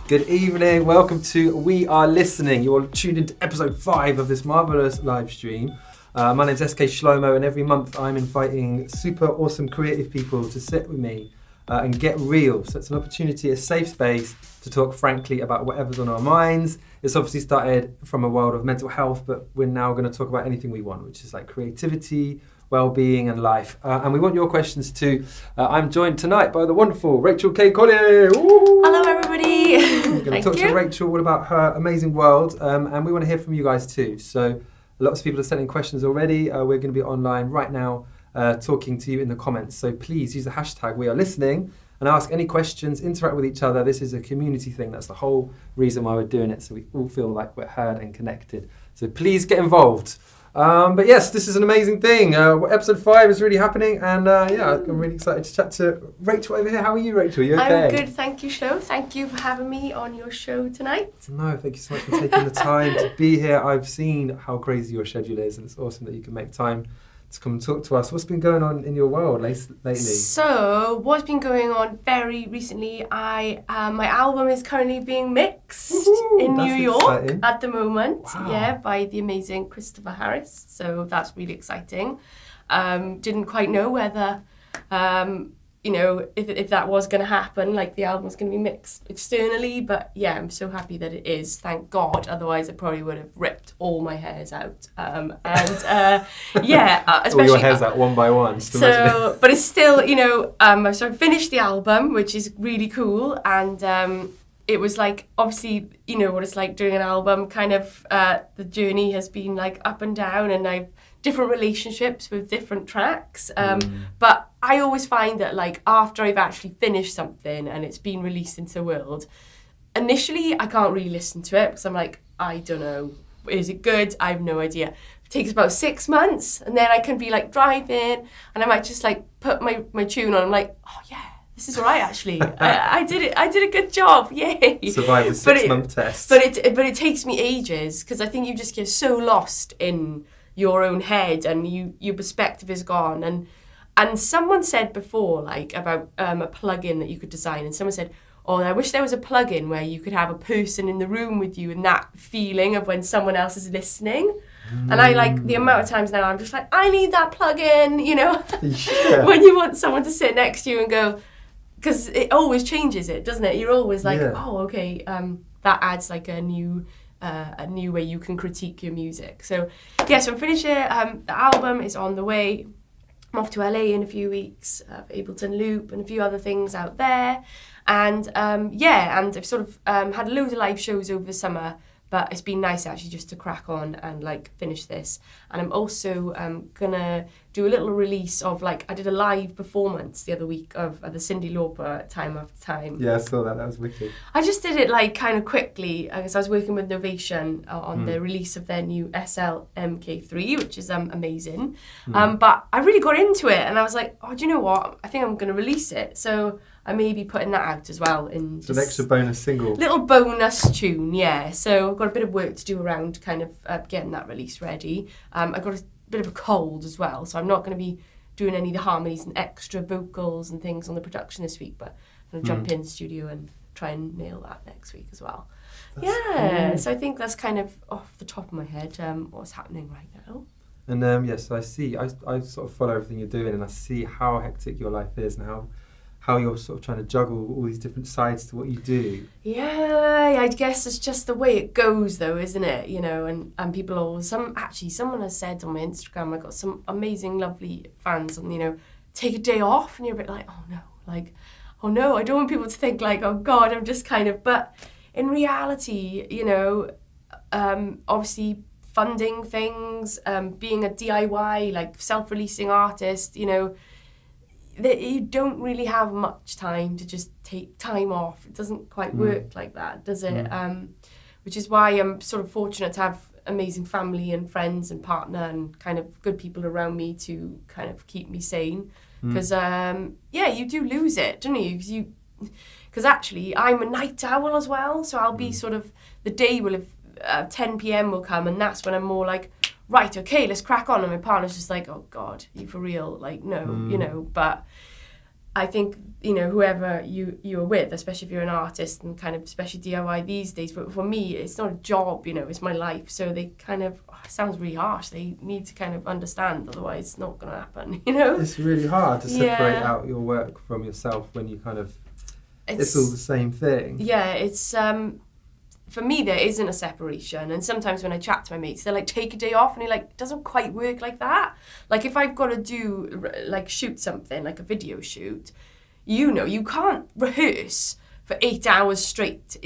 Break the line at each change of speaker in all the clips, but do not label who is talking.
Good evening, welcome to We Are Listening. You're tuned into episode 5 of this marvellous live stream. My name's SK Shlomo, and every month I'm inviting super awesome creative people to sit with me and get real. So it's an opportunity, a safe space to talk frankly about whatever's on our minds. It's obviously started from a world of mental health, but we're now going to talk about anything we want, which is like creativity, well-being and life. And we want your questions too. I'm joined tonight by the wonderful Rachel K Collier. Ooh.
Hello everybody.
We're going to talk to Rachel all about her amazing world, and we want to hear from you guys too. So lots of people are sending questions already. We're going to be online right now talking to you in the comments. So please use the hashtag We Are Listening and ask any questions, interact with each other. This is a community thing. That's the whole reason why we're doing it, so we all feel like we're heard and connected. So please get involved. But yes, this is an amazing thing. Episode 5 is really happening, and I'm really excited to chat to Rachel over here. How are you, Rachel? You okay?
I'm good, thank you, Shlo. Thank you for having me on your show tonight.
No, thank you so much for taking the time to be here. I've seen how crazy your schedule is, and it's awesome that you can make time to come and talk to us. What's been going on in your world lately?
So, what's been going on very recently, my album is currently being mixed in New York exciting. At the moment. Wow. By the amazing Christopher Harris. So that's really exciting. Didn't quite know whether, if that was going to happen, like the album was going to be mixed externally. But yeah, I'm so happy that it is, thank God. Otherwise, I probably would have ripped all my hairs out. Especially
all your hairs out one by one.
So, but it's still, so I finished the album, which is really cool. And it was like, obviously, what it's like doing an album, kind of the journey has been like up and down, and I've different relationships with different tracks. But I always find that like after I've actually finished something and it's been released into the world, initially I can't really listen to it because I'm like, I don't know, is it good? I have no idea. It takes about 6 months, and then I can be like driving and I might just like put my tune on. I'm like, oh yeah, this is all right actually. I did it. I did a good job. Yay.
Survived the 6-month test.
But it takes me ages because I think you just get so lost in your own head and your perspective is gone. And someone said before, like about a plugin that you could design, and someone said, oh, I wish there was a plugin where you could have a person in the room with you and that feeling of when someone else is listening. And I like the amount of times now I'm just like, I need that plugin,
Yeah.
When you want someone to sit next to you and go, because it always changes it, doesn't it? You're always like, oh, okay, that adds like a new way you can critique your music. So I'm finished it. The album is on the way. I'm off to LA in a few weeks, Ableton Loop and a few other things out there. And and I've sort of had loads of live shows over the summer, but it's been nice actually just to crack on and like finish this. And I'm also gonna do a little release of like, I did a live performance the other week of the Cyndi Lauper Time After Time.
Yeah, I saw that. That was wicked.
I just did it like kind of quickly because I was working with Novation on the release of their new MK3, which is amazing. But I really got into it and I was like, oh, do you know what? I think I'm going to release it. So I may be putting that out as well.
It's an extra bonus single.
Little bonus tune, yeah. So I've got a bit of work to do around kind of getting that release ready. I've got a bit of a cold as well, so I'm not going to be doing any of the harmonies and extra vocals and things on the production this week, but I'm going to jump in the studio and try and nail that next week as well. That's cool. So I think that's kind of off the top of my head what's happening right now.
And so I see, I sort of follow everything you're doing, and I see how hectic your life is and how you're sort of trying to juggle all these different sides to what you do.
Yeah, I guess it's just the way it goes though, isn't it? And people always, someone has said on my Instagram, I got some amazing, lovely fans, and take a day off, and you're a bit like, oh no, I don't want people to think like, oh God, I'm just kind of, but in reality, obviously funding things, being a DIY, like self-releasing artist, that you don't really have much time to just take time off. It doesn't quite work like that, does it? Which is why I'm sort of fortunate to have amazing family and friends and partner and kind of good people around me to kind of keep me sane. Because, you do lose it, don't you? Because actually, I'm a night owl as well, so I'll be sort of, the day will have, 10 p.m. will come, and that's when I'm more like, right, okay, let's crack on. And my partner's just like, oh God, you for real? Like, no, but I think, whoever you're with, especially if you're an artist and kind of especially DIY these days, for me, it's not a job, it's my life. So they kind of, it sounds really harsh, they need to kind of understand, otherwise it's not going to happen,
It's really hard to separate out your work from yourself when you kind of, it's all the same thing.
Yeah, it's, for me, there isn't a separation. And sometimes when I chat to my mates, they're like, take a day off. And you're like, it doesn't quite work like that. Like if I've got to do, shoot something, like a video shoot, you can't rehearse for 8 hours straight.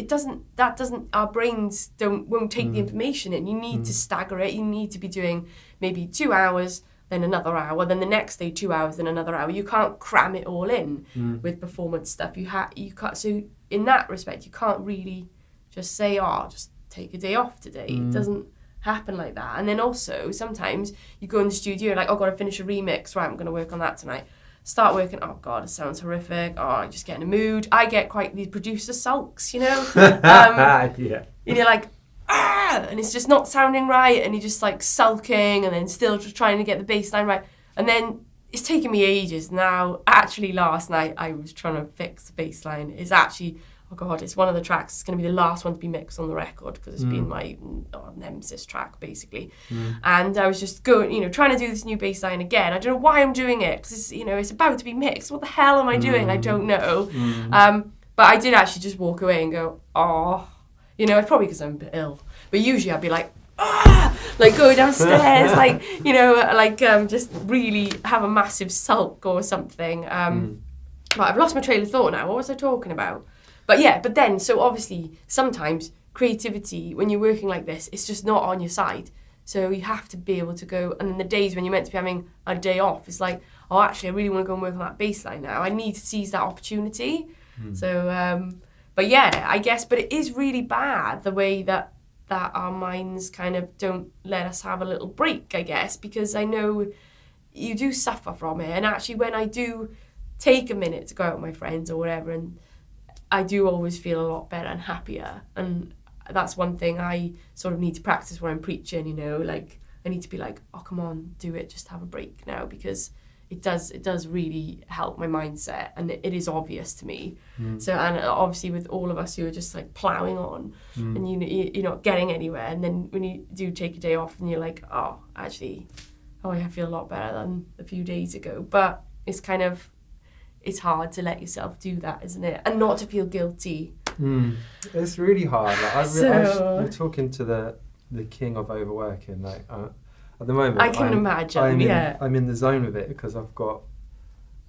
Our brains won't take the information in. You need to stagger it. You need to be doing maybe 2 hours, then another hour, then the next day 2 hours, then another hour. You can't cram it all in with performance stuff. You can't. So in that respect, you can't really just say, just take a day off today. It doesn't happen like that. And then also, sometimes you go in the studio, you're like, I've got to finish a remix. Right, I'm going to work on that tonight. Start working, oh God, it sounds horrific. I just get in a mood. I get quite these producer sulks,
Yeah.
And you're like, and it's just not sounding right. And you're just like sulking and then still just trying to get the bass line right. And then it's taken me ages now. Actually, last night, I was trying to fix the bass line. It's actually... oh God, it's one of the tracks. It's going to be the last one to be mixed on the record because it's been my nemesis track, basically. And I was just going, trying to do this new bass line again. I don't know why I'm doing it because it's about to be mixed. What the hell am I doing? I don't know. But I did actually just walk away and go, it's probably because I'm a bit ill. But usually I'd be like, like go downstairs, just really have a massive sulk or something. But I've lost my train of thought now. What was I talking about? But then, so obviously, sometimes creativity, when you're working like this, it's just not on your side. So you have to be able to go, and then the days when you're meant to be having a day off, it's like, actually, I really want to go and work on that bass line now. I need to seize that opportunity. So, I guess, but it is really bad, the way that our minds kind of don't let us have a little break, I guess, because I know you do suffer from it. And actually, when I do take a minute to go out with my friends or whatever, and I do always feel a lot better and happier. And that's one thing I sort of need to practice when I'm preaching, I need to be like, come on, do it, just have a break now, because it does really help my mindset, and it is obvious to me. So, and obviously with all of us who are just like ploughing on and you're not getting anywhere, and then when you do take a day off and you're like, I feel a lot better than a few days ago. But it's kind of, it's hard to let yourself do that, isn't it? And not to feel guilty.
It's really hard. You're talking to the king of overworking. At the moment,
I can imagine.
I'm in the zone with it because I've got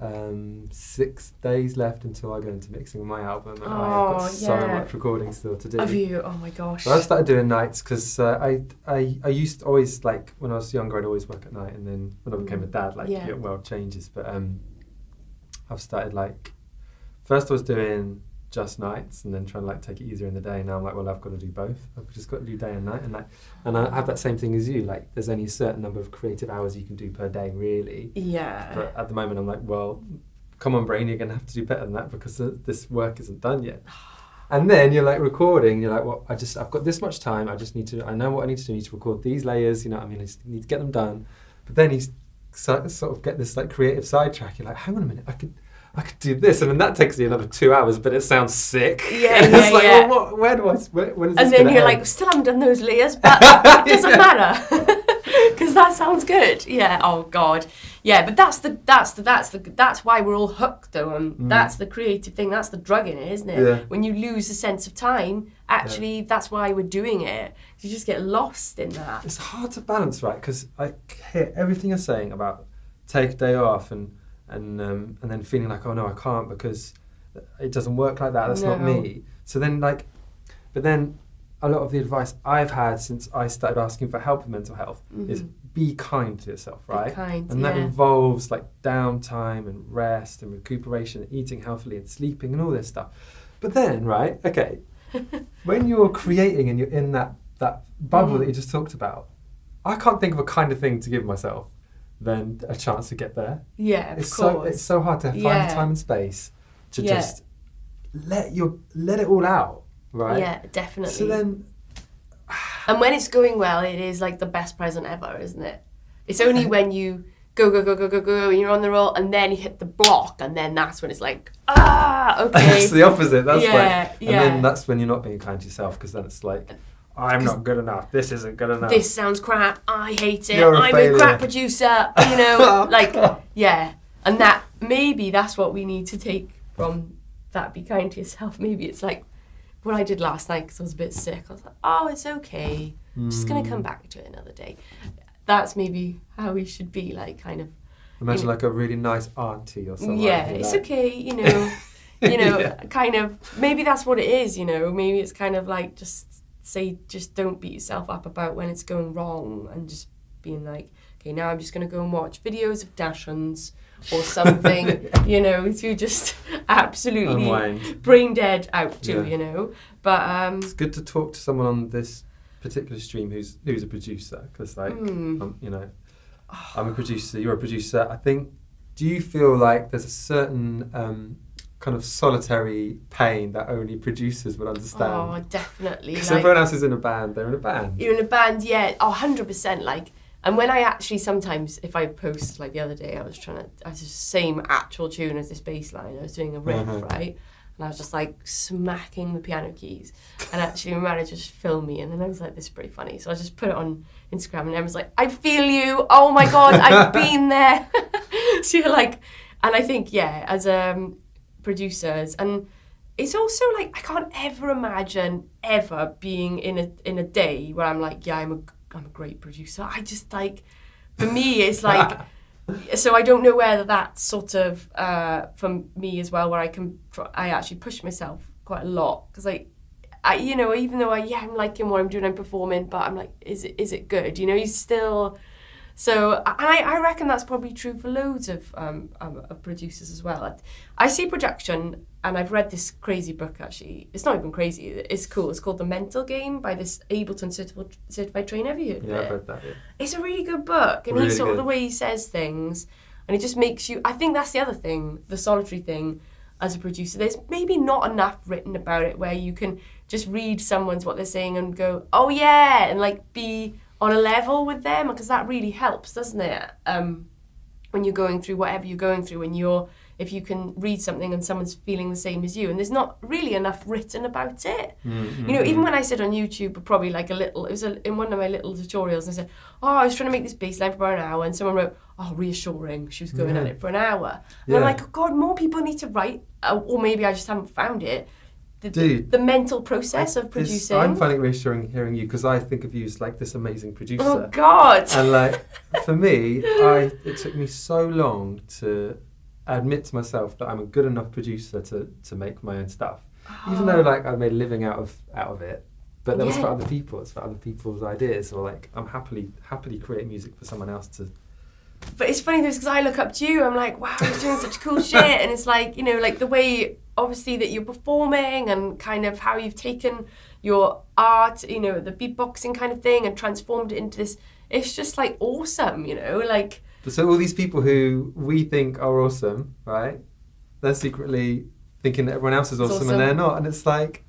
6 days left until I go into mixing my album, and I've got so much recording still to do.
Have you? Oh my gosh.
So I started doing nights because I used to always, when I was younger, I'd always work at night, and then when I became a dad, your world changes. But I've started first I was doing just nights and then trying to take it easier in the day. Now I'm like, well, I've got to do both. I've just got to do day and night, and I have that same thing as you. There's only a certain number of creative hours you can do per day, really. Yeah. But at the moment, I'm like, well, come on, brain, you're going to have to do better than that because this work isn't done yet. And then you're recording. You're like, well, I've got this much time. I know what I need to do. I need to record these layers. I just need to get them done. But then you sort of get this creative sidetrack. You're like, hang on a minute, I could do this, and then that takes you another 2 hours, but it sounds sick. Yeah, and it's well, when is this?
And then you're like, still haven't done those layers, but it doesn't matter because that sounds good. Yeah. Oh God. Yeah, but that's why we're all hooked though, and that's the creative thing. That's the drug in it, isn't it? Yeah. When you lose the sense of time, actually, that's why we're doing it. You just get lost in that.
It's hard to balance, right? Because I hear everything you're saying about take a day off and then feeling like, oh no, I can't because it doesn't work like that. That's not me. So then but then a lot of the advice I've had since I started asking for help with mental health is be kind to yourself, right?
Be kind,
and that involves downtime and rest and recuperation and eating healthily and sleeping and all this stuff. But then, right, okay, when you're creating and you're in that bubble that you just talked about, I can't think of a kinder thing to give myself than a chance to get there.
Yeah, of course.
It's so hard to find the time and space to just let it all out, right?
Yeah, definitely.
So then,
and when it's going well, it is the best present ever, isn't it? It's only when you go, and you're on the roll, and then you hit the block, and then that's when it's like, okay.
It's the opposite. That's
and
then that's when you're not being kind to yourself, because then it's like, I'm not good enough. This isn't good enough.
This sounds crap. I hate it.
You're a
I'm
failure.
a crap producer. You know, like, yeah. And that, maybe that's what we need to take from that. Be kind to yourself. Maybe it's like what I did last night because I was a bit sick. I was like, oh, it's okay. I'm just going to come back to it another day. That's maybe how we should be, like, kind of.
Imagine like a really nice auntie or something.
Yeah, it's okay, you know, kind of, maybe that's what it is, you know, maybe it's kind of like just don't beat yourself up about when it's going wrong, and just being like, okay, now I'm just going to go and watch videos of Dachshunds or something, you know, to just absolutely
unwind.
Brain dead out to, you know. But
it's good to talk to someone on this particular stream who's a producer, because like, you know, I'm a producer, you're a producer. I think, do you feel like there's a certain kind of solitary pain that only producers would understand?
Oh, definitely.
Because
like,
everyone else is in a band, they're in a band.
You're in a band, yeah, 100%. Like, and when I actually sometimes, if I post, like the other day, I was the same actual tune as this bass line. I was doing a riff, right? And I was just like smacking the piano keys. And actually my manager just filmed me, and then I was like, this is pretty funny. So I just put it on Instagram, and everyone's like, I feel you. Oh my God, I've been there. So you're like, and I think, yeah, as producers, and it's also like, I can't ever imagine ever being in a day where I'm like, yeah, I'm a great producer. I just like, for me, it's like, so I don't know whether that's sort of for me as well, where I actually push myself quite a lot, because I you know, even though I'm liking what I'm doing, I'm performing, but I'm like, is it good? You know, you still. So, and I reckon that's probably true for loads of producers as well. I see production, and I've read this crazy book, actually. It's not even crazy, it's cool. It's called The Mental Game by this Ableton certified trainer. Have you heard of it?
Yeah, I've read that, yeah.
It's a really good book, and
really good.
the way he says things, and it just makes you, I think that's the other thing, the solitary thing as a producer. There's maybe not enough written about it where you can just read what they're saying and go, oh yeah, and like be on a level with them, because that really helps, doesn't it? When you're going through whatever you're going through, if you can read something and someone's feeling the same as you, and there's not really enough written about it. You know, even when I said on YouTube, probably like it was in one of my little tutorials, and I said, oh, I was trying to make this bass line for about an hour, and someone wrote, oh, reassuring, she was going at it for an hour. And I'm like, oh God, more people need to write, or maybe I just haven't found it. The mental process of producing.
I'm finding it reassuring hearing you, because I think of you as like this amazing producer.
Oh God!
And like, for me, it took me so long to admit to myself that I'm a good enough producer to make my own stuff. Even though like I made a living out of it, but that was for other people. It's for other people's ideas, or like I'm happily create music for someone else to.
But it's funny because I look up to you, I'm like, wow, you're doing such cool shit, and it's like, you know, like the way obviously that you're performing, and kind of how you've taken your art, you know, the beatboxing kind of thing, and transformed it into this. It's just like awesome, you know, like.
So all these people who we think are awesome, right? They're secretly thinking that everyone else is awesome, and they're not, and it's like.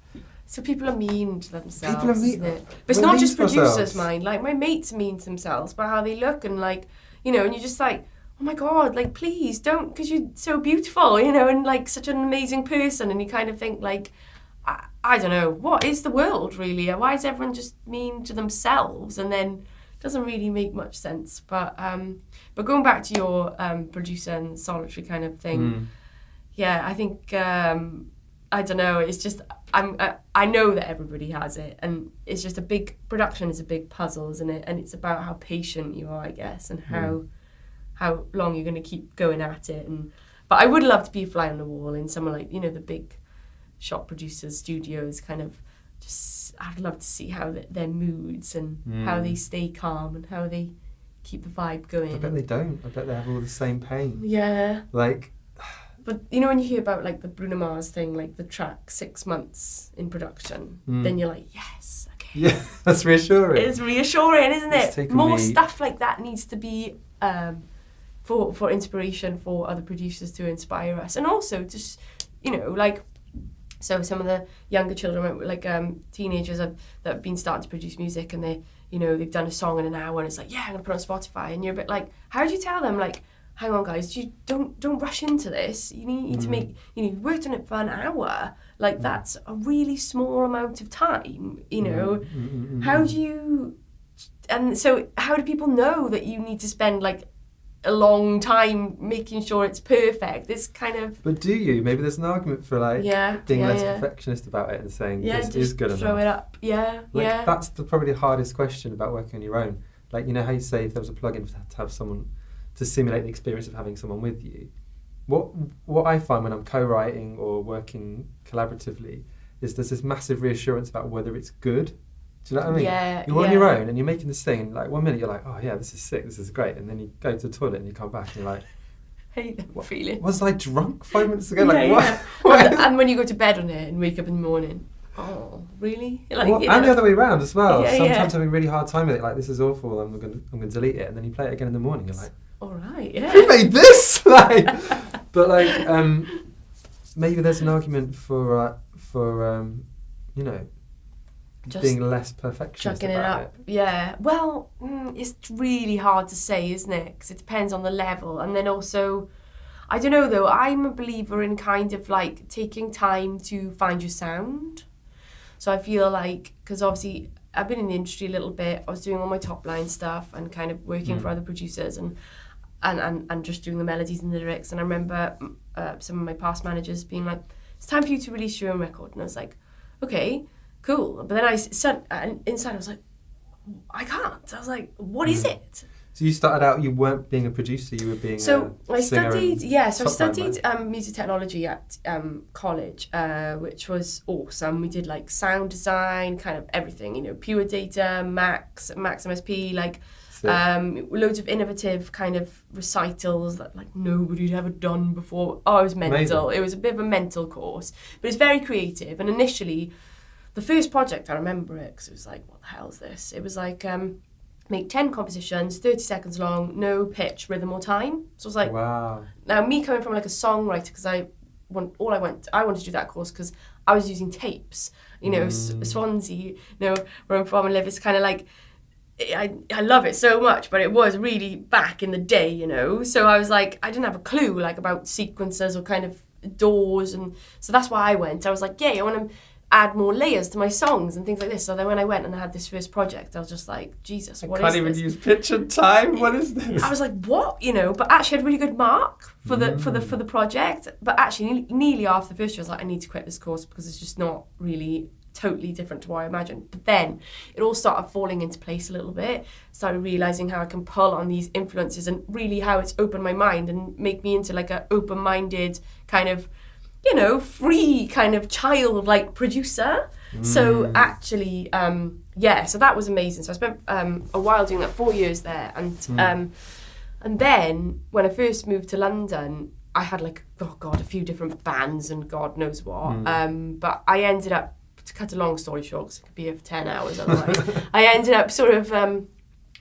So
people are mean to themselves,
people are mean,
isn't it? But it's not just producers, mind. Like my mates are mean to themselves about how they look, and like, you know, and you're just like, oh my God, like please don't, because you're so beautiful, you know, and like such an amazing person, and you kind of think like, I don't know, what is the world really? Why is everyone just mean to themselves? And then it doesn't really make much sense. But going back to your producer and solitary kind of thing, yeah, I think I don't know. It's just I know that everybody has it, and it's just production is a big puzzle, isn't it? And it's about how patient you are, I guess, and how long you're going to keep going at it. But I would love to be a fly on the wall in somewhere like, you know, the big shop producers, studios, kind of. Just I'd love to see how their moods and how they stay calm and how they keep the vibe going.
I bet they don't. I bet they have all the same pain.
Yeah.
Like.
But you know when you hear about like the Bruno Mars thing, like the track 6 months in production, then you're like, yes, okay.
Yeah, that's reassuring.
It's reassuring, isn't it? More stuff like that needs to be for inspiration for other producers to inspire us, and also just, you know, like So some of the younger children, like teenagers that have been starting to produce music, and they've done a song in an hour, and it's like, yeah, I'm gonna put it on Spotify, and you're a bit like, how do you tell them, like, hang on guys, you don't rush into this. You need to make, you've worked on it for an hour. Like that's a really small amount of time, How do you, and so how do people know that you need to spend like a long time making sure it's perfect? This kind of...
But do you? Maybe there's an argument for like being less perfectionist about it and saying this is good enough.
Throw it up.
That's probably the hardest question about working on your own. Like, how you say if there was a plugin to have someone to simulate the experience of having someone with you. What I find when I'm co-writing or working collaboratively is there's this massive reassurance about whether it's good. Do you know what I mean?
Yeah.
You're on your own and you're making this thing, and like 1 minute you're like, oh yeah, this is sick, this is great, and then you go to the toilet and you come back and you're like,
hate that feeling.
Was I drunk 5 minutes ago?
And when you go to bed on it and wake up in the morning, oh really? Like,
and the other way around as well.
Yeah,
Sometimes having a really hard time with it, like this is awful, I'm gonna delete it, and then you play it again in the morning. You're like,
all right, yeah.
Who made this? But maybe there's an argument for just being less perfectionist
chucking
about
it up. Yeah. Well, it's really hard to say, isn't it? Because it depends on the level, and then also, I don't know though. I'm a believer in kind of like taking time to find your sound. So I feel like, because obviously I've been in the industry a little bit. I was doing all my top line stuff and kind of working for other producers and just doing the melodies and the lyrics. And I remember some of my past managers being like, "It's time for you to release your own record." And I was like, "Okay, cool." But then inside I was like, "I can't." I was like, "What is it?"
So you started out, you weren't being a producer, you were being a singer.
I studied music technology at college, which was awesome. We did like sound design, kind of everything, pure data, Max MSP, like loads of innovative kind of recitals that like nobody'd ever done before. Oh, it was mental. Amazing. It was a bit of a mental course, but it's very creative. And initially, the first project, I remember it because it was like, what the hell is this? It was like, make 10 compositions, 30 seconds long, no pitch, rhythm or time. So I was like, wow. Now me coming from like a songwriter, because I wanted to do that course because I was using tapes, Swansea, where I'm from and live, it's kind of like, I love it so much, but it was really back in the day, So I was like, I didn't have a clue like about sequencers or kind of doors, and so that's why I went. I was like, I want to add more layers to my songs and things like this. So then when I went and I had this first project, I was just like, Jesus, what is this? I can't even
use pitch and time. What is this?
I was like, what? But actually I had a really good mark for the project. But actually nearly after the first year, I was like, I need to quit this course because it's just not really totally different to what I imagined. But then it all started falling into place a little bit. Started realizing how I can pull on these influences and really how it's opened my mind and make me into like an open-minded kind of, free kind of childlike producer. So actually, so that was amazing. So I spent a while doing that, 4 years there. And then when I first moved to London, I had like, a few different bands and God knows what. But I ended up, to cut a long story short, because it could be over 10 hours otherwise, I ended up sort of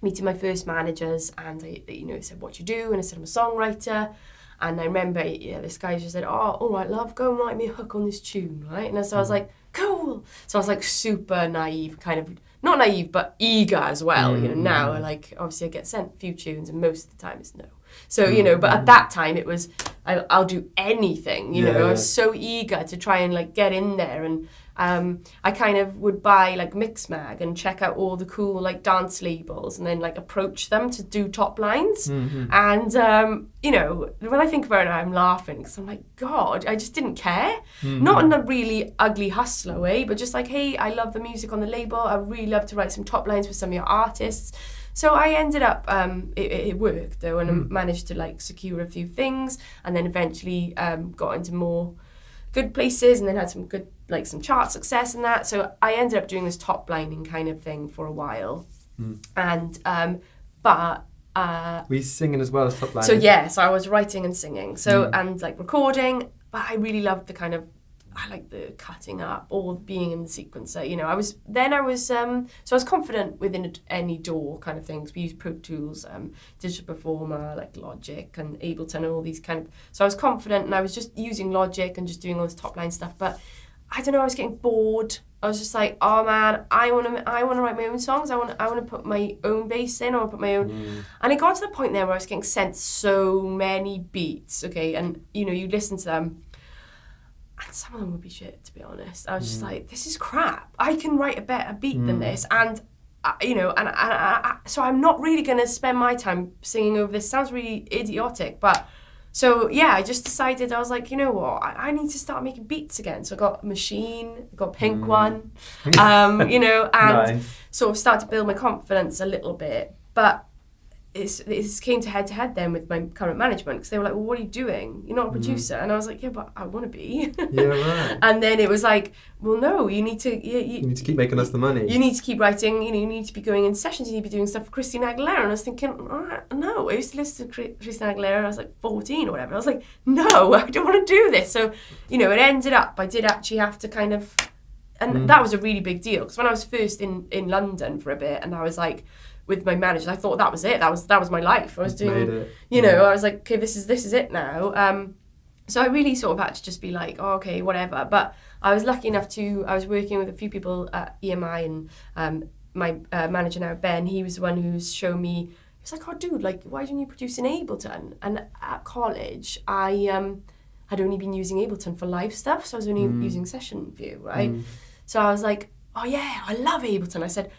meeting my first managers, and they said, what you do? And I said, I'm a songwriter. And I remember, this guy just said, oh, all right, love, go and write me a hook on this tune, right? And so I was like, cool. So I was like super naive, kind of, not naive, but eager as well. Now, like, obviously I get sent a few tunes and most of the time it's no. So, but at that time it was, I'll do anything, I was so eager to try and like get in there. And I kind of would buy like Mixmag and check out all the cool like dance labels and then like approach them to do top lines. And, when I think about it now, I'm laughing because I'm like, God, I just didn't care. Not in a really ugly hustler way, but just like, hey, I love the music on the label. I really love to write some top lines for some of your artists. So I ended up, it worked though, and I managed to like secure a few things, and then eventually got into more good places, and then had some good, like some chart success and that. So I ended up doing this top lining kind of thing for a while. And, but...
were you singing as well as top lining?
So I was writing and singing, and like recording, but I really loved the kind of, I like the cutting up or being in the sequencer. I was confident within any DAW kind of things. We used Pro Tools, Digital Performer, like Logic and Ableton and all these kind of. So I was confident, and I was just using Logic and just doing all this top line stuff. But I don't know, I was getting bored. I was just like, oh man, I want to write my own songs. I want to put my own bass in, or put my own. And it got to the point there where I was getting sent so many beats, okay, and you know, you listen to them, and some of them would be shit, to be honest. I was just like, this is crap. I can write a better beat than this, and you know, and so I'm not really gonna spend my time singing over this. Sounds really idiotic, but. So yeah, I just decided, I was like, you know what, I need to start making beats again. So I got a machine, I got a pink one, you know, and sort of start to build my confidence a little bit. But it came to head then with my current management, because they were like, well, what are you doing? You're not a producer. And I was like, yeah, but I want to be.
Yeah, right.
And then it was like, well, no, you need to... You
need to keep making us the money.
You need to keep writing, you know, you need to be going in sessions, you need to be doing stuff for Christina Aguilera. And I was thinking, no, I used to listen to Christina Aguilera when I was like 14 or whatever. I was like, no, I don't want to do this. So, you know, it ended up, I did actually have to kind of... And that was a really big deal, because when I was first in London for a bit, and I was like... with my manager, I thought that was it. That was my life. I was doing, you know, I was like, okay, this is it now. So I really sort of had to just be like, oh, okay, whatever. But I was lucky enough I was working with a few people at EMI, and my manager now, Ben, he was the one who's shown me, he was like, oh, dude, like, why don't you produce in Ableton? And at college, I had only been using Ableton for live stuff, so I was only using Session View, right? So I was like, oh yeah, I love Ableton. I said,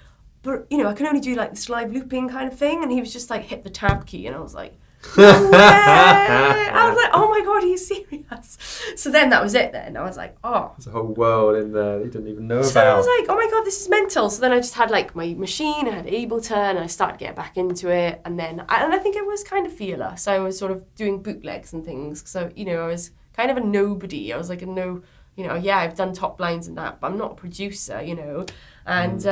but, you know, I can only do like this live looping kind of thing. And he was just like, hit the tab key. And I was like, no way. I was like, oh my God, are you serious? So then that was it then. I was like, oh.
There's a whole world in there that you didn't even know about.
So I was like, oh my God, this is mental. So then I just had like my machine, I had Ableton, and I started getting back into it. And then, I think it was kind of fearless. I was sort of doing bootlegs and things. So, you know, I was kind of a nobody. I was like you know, yeah, I've done top lines and that, but I'm not a producer, you know. And,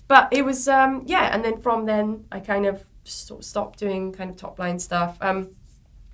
but it was, yeah, and then from then I kind of just sort of stopped doing kind of top line stuff.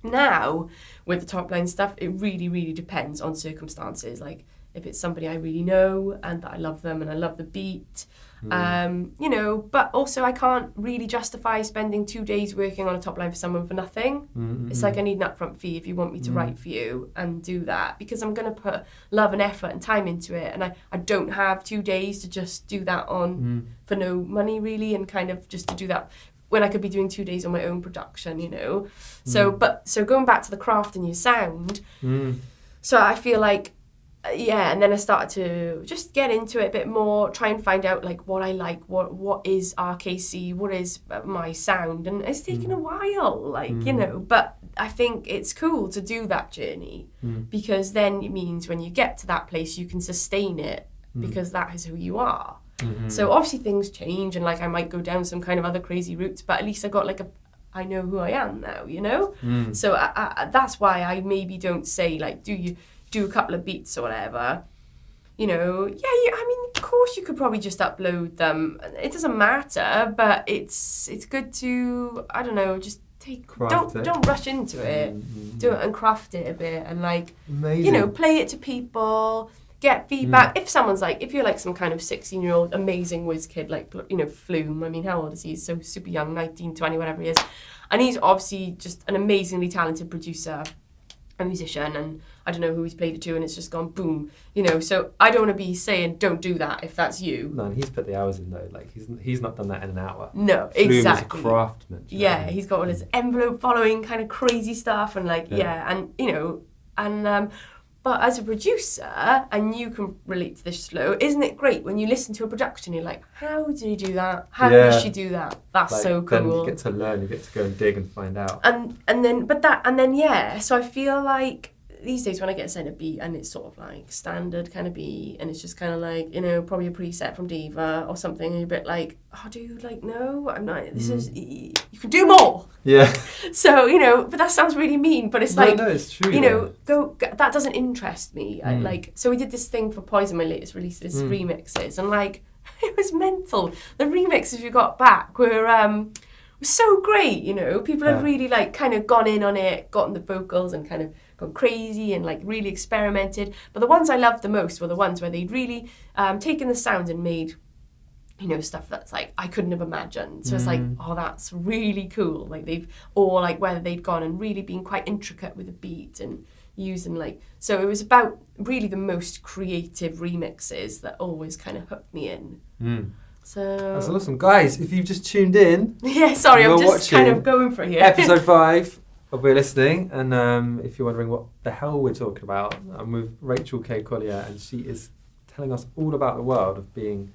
Now, with the top line stuff, it really, really depends on circumstances. Like, if it's somebody I really know and that I love them and I love the beat, you know, but also I can't really justify spending 2 days working on a top line for someone for nothing. It's like I need an upfront fee if you want me to write for you and do that, because I'm going to put love and effort and time into it, and I don't have 2 days to just do that on for no money really, and kind of just to do that when I could be doing 2 days on my own production, you know. So so going back to the craft and your sound, so I feel like yeah, and then I started to just get into it a bit more, try and find out like what I like, what is RKC, what is my sound, and it's taken a while, like, you know, but I think it's cool to do that journey, because then it means when you get to that place, you can sustain it, because that is who you are. So obviously things change, and like I might go down some kind of other crazy routes, but at least I got like I know who I am now, you know? So I that's why I maybe don't say like, do a couple of beats or whatever, you know. Yeah, I mean, of course you could probably just upload them. It doesn't matter, but it's good to, I don't know, just don't rush into it. Do it and craft it a bit, and like, you know, play it to people, get feedback. If someone's like, if you're like some kind of 16-year-old amazing whiz kid, like, you know, Flume, I mean, how old is he? He's so super young, 19, 20, whatever he is. And he's obviously just an amazingly talented producer, a musician, and I don't know who he's played it to, and it's just gone boom, you know. So I don't want to be saying don't do that if that's you.
No, he's put the hours in though. Like he's not done that in an hour.
No,
Flume
exactly.
is a craftsman.
Yeah, he's got all his envelope following kind of crazy stuff, and like and you know, and but as a producer, and you can relate to this, slow, isn't it great when you listen to a production, you're like, how did he do that? How did she do that? That's like, so cool.
Then you get to learn, you get to go and dig and find out.
And then yeah, so I feel like these days when I get sent a beat and it's sort of like standard kind of beat, and it's just kind of like, you know, probably a preset from Diva or something, and you're a bit like, oh dude, like, no, I'm not, this is, you can do more.
Yeah.
So, you know, but that sounds really mean, but it's
no, it's true.
You know, go that doesn't interest me. I, like, so we did this thing for Poison, my latest release, this remixes, and like, it was mental. The remixes we got back were so great, you know. People had really like kind of gone in on it, gotten the vocals and kind of gone crazy and like really experimented. But the ones I loved the most were the ones where they'd really taken the sound and made, you know, stuff that's like I couldn't have imagined. So it's like, oh, that's really cool. Like they've, or like whether they'd gone and really been quite intricate with the beat and using like, so it was about really the most creative remixes that always kind of hooked me in. So
that's awesome. Guys, if you've just tuned in,
yeah, sorry, I'm just
watching
kind of going for it here.
Episode 5 of We're Listening, and if you're wondering what the hell we're talking about, I'm with Rachel K Collier, and she is telling us all about the world of being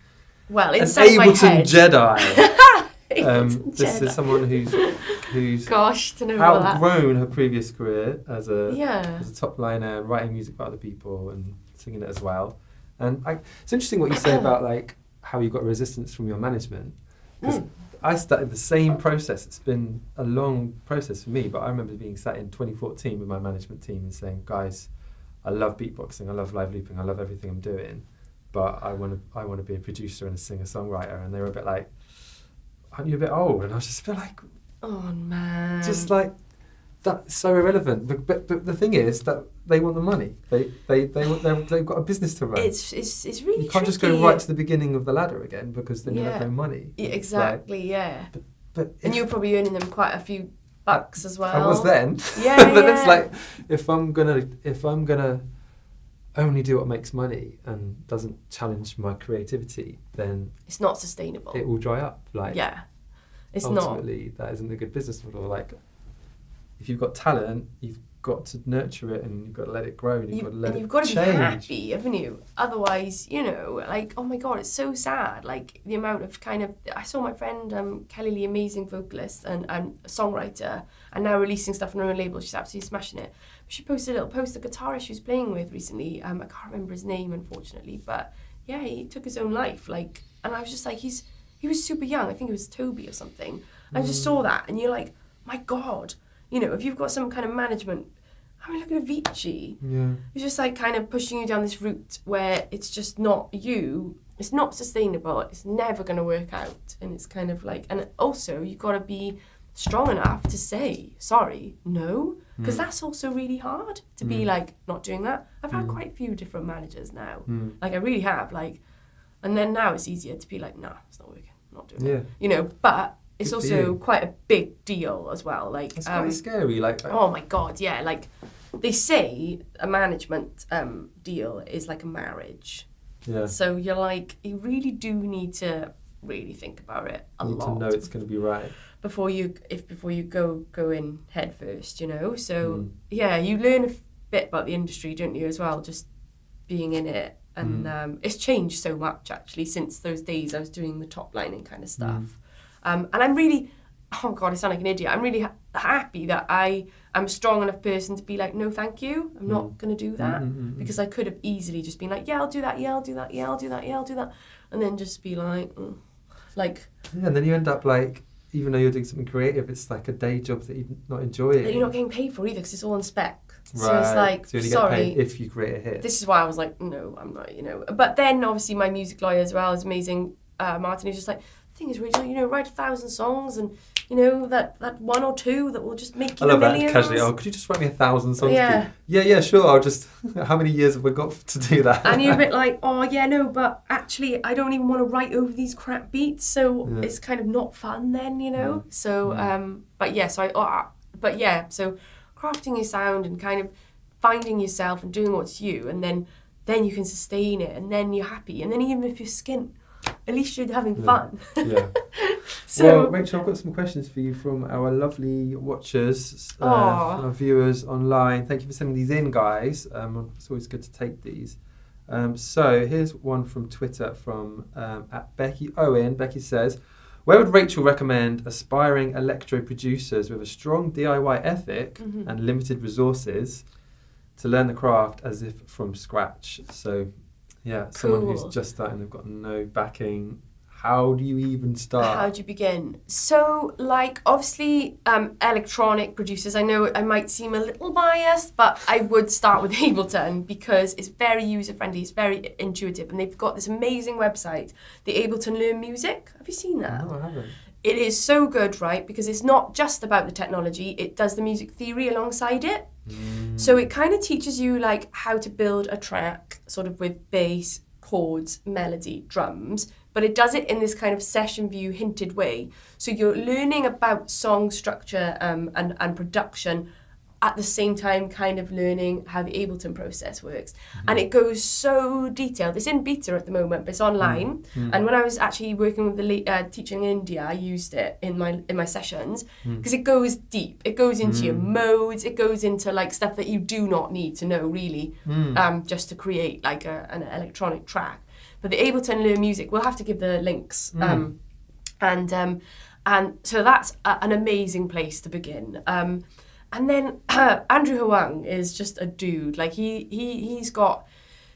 well,
an
inside my
Ableton
head.
Jedi. This is someone who's
gosh, to know about that.
outgrown her previous career as a
Yeah.
top liner, writing music for other people and singing it as well. And it's interesting what you say about like how you got resistance from your management, because I started the same process. It's been a long process for me, but I remember being sat in 2014 with my management team and saying, guys, I love beatboxing, I love live looping, I love everything I'm doing, but I want to be a producer and a singer-songwriter. And they were a bit like, aren't you a bit old? And I was just a bit like,
oh man,
just like, that's so irrelevant. But the thing is that they want the money. They've got a business to run.
It's really
you can't just go right to the beginning of the ladder again, because then you have no money.
Yeah, exactly. Yeah.
But
and you're probably earning them quite a few bucks as well.
I was then.
Yeah.
But it's like, if I'm gonna only do what makes money and doesn't challenge my creativity, then
it's not sustainable.
It will dry up. Like,
yeah, it's
ultimately,
not.
that isn't a good business model. Like, if you've got talent, you've got to nurture it and you've got to let it grow and you've got to let it change.
You've got to be happy, haven't you? Otherwise, you know, like, oh my God, it's so sad. Like, the amount of kind of, I saw my friend Kelly Lee, amazing vocalist and songwriter, and now releasing stuff on her own label. She's absolutely smashing it. She posted a little post, the guitarist she was playing with recently. I can't remember his name, unfortunately, but yeah, he took his own life. Like, and I was just like, he was super young. I think it was Toby or something. I just saw that, and you're like, my God. You know, if you've got some kind of management, I mean, look at Avicii. Yeah. It's just like kind of pushing you down this route where it's just not you. It's not sustainable. It's never going to work out. And it's kind of like, and also you've got to be strong enough to say, sorry, no. Because that's also really hard to be like, not doing that. I've had quite a few different managers now. Like, I really have. Like, and then now it's easier to be like, nah, it's not working. I'm not doing it. You know, but it's also quite a big deal as well. Like,
it's quite scary. Like,
oh my God, yeah. Like, they say a management deal is like a marriage. Yeah. So you're like, you really do need to really think about it a lot.
You need to know it's going to be right
before you go in head first. You know. So yeah, you learn a bit about the industry, don't you, as well? Just being in it, and it's changed so much actually since those days I was doing the top lining kind of stuff. And I'm really, oh God, I sound like an idiot. I'm really happy that I am a strong enough person to be like, no, thank you. I'm not going to do that. Because I could have easily just been like, yeah, I'll do that. Yeah, I'll do that. Yeah, I'll do that. Yeah, I'll do that. And then just be like, like.
Yeah, and then you end up like, even though you're doing something creative, it's like a day job that you're not enjoying.
That you're not getting paid for either, because it's all on spec.
Right.
So it's like,
so you only
sorry.
get paid if you create a hit.
This is why I was like, no, I'm not, you know. But then obviously my music lawyer as well is amazing. Martin, who's just like, thing is, Rachel, you know, write 1,000 songs and, you know, that one or two that will just make you millions. I love that casually.
Oh, could you just write me 1,000 songs?
Yeah.
Yeah, sure. I'll just, how many years have we got to do that?
And you're a bit like, oh, yeah, no, but actually I don't even want to write over these crap beats, so it's kind of not fun then, you know? So, so crafting your sound and kind of finding yourself and doing what's you, and then you can sustain it, and then you're happy, and then even if you're skint, at least you're having fun.
Yeah. So, well, Rachel, I've got some questions for you from our lovely watchers, our viewers online. Thank you for sending these in, guys. It's always good to take these. So here's one from Twitter from at Becky Owen. Becky says, where would Rachel recommend aspiring electro producers with a strong DIY ethic and limited resources to learn the craft as if from scratch? So, yeah, cool. Someone who's just starting, they've got no backing. How do you even start?
How do you begin? So, like, obviously, electronic producers, I know I might seem a little biased, but I would start with Ableton because it's very user-friendly, it's very intuitive, and they've got this amazing website, the Ableton Learn Music. Have you seen that?
No, I haven't.
It is so good, right? Because it's not just about the technology, it does the music theory alongside it. So it kind of teaches you like how to build a track sort of with bass, chords, melody, drums, but it does it in this kind of session view hinted way. So you're learning about song structure and production at the same time kind of learning how the Ableton process works. And it goes so detailed. It's in beta at the moment, but it's online. And when I was actually working with the teaching in India, I used it in my sessions because it goes deep. It goes into your modes. It goes into like stuff that you do not need to know really, just to create like an electronic track. But the Ableton Learn Music, we'll have to give the links. And so that's an amazing place to begin. And then Andrew Huang is just a dude. Like he's got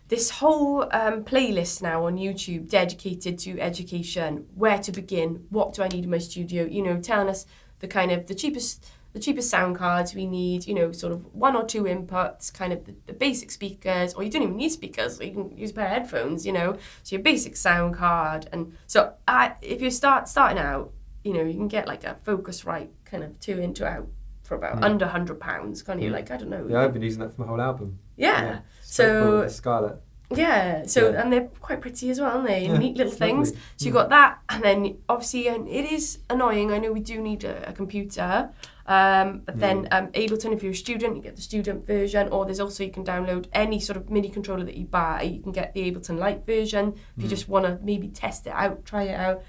this whole playlist now on YouTube dedicated to education, where to begin, what do I need in my studio, telling us the cheapest sound cards we need, sort of 1 or 2 inputs, kind of the basic speakers, or you don't even need speakers, you can use a pair of headphones, so your basic sound card. And so if you're starting out, you can get like a Focusrite kind of 2 in, 2 out for about under £100, can't you? Like, I don't know.
Yeah, I've been using that for my whole album.
Yeah.
So Scarlett.
Yeah, so and they're quite pretty as well, aren't they?
Yeah,
neat little things.
lovely.
So you've got that, and then obviously, and it is annoying. I know we do need a computer, but then Ableton, if you're a student, you get the student version, or there's also, you can download any sort of MIDI controller that you buy. You can get the Ableton Lite version if you just want to maybe test it out, try it out.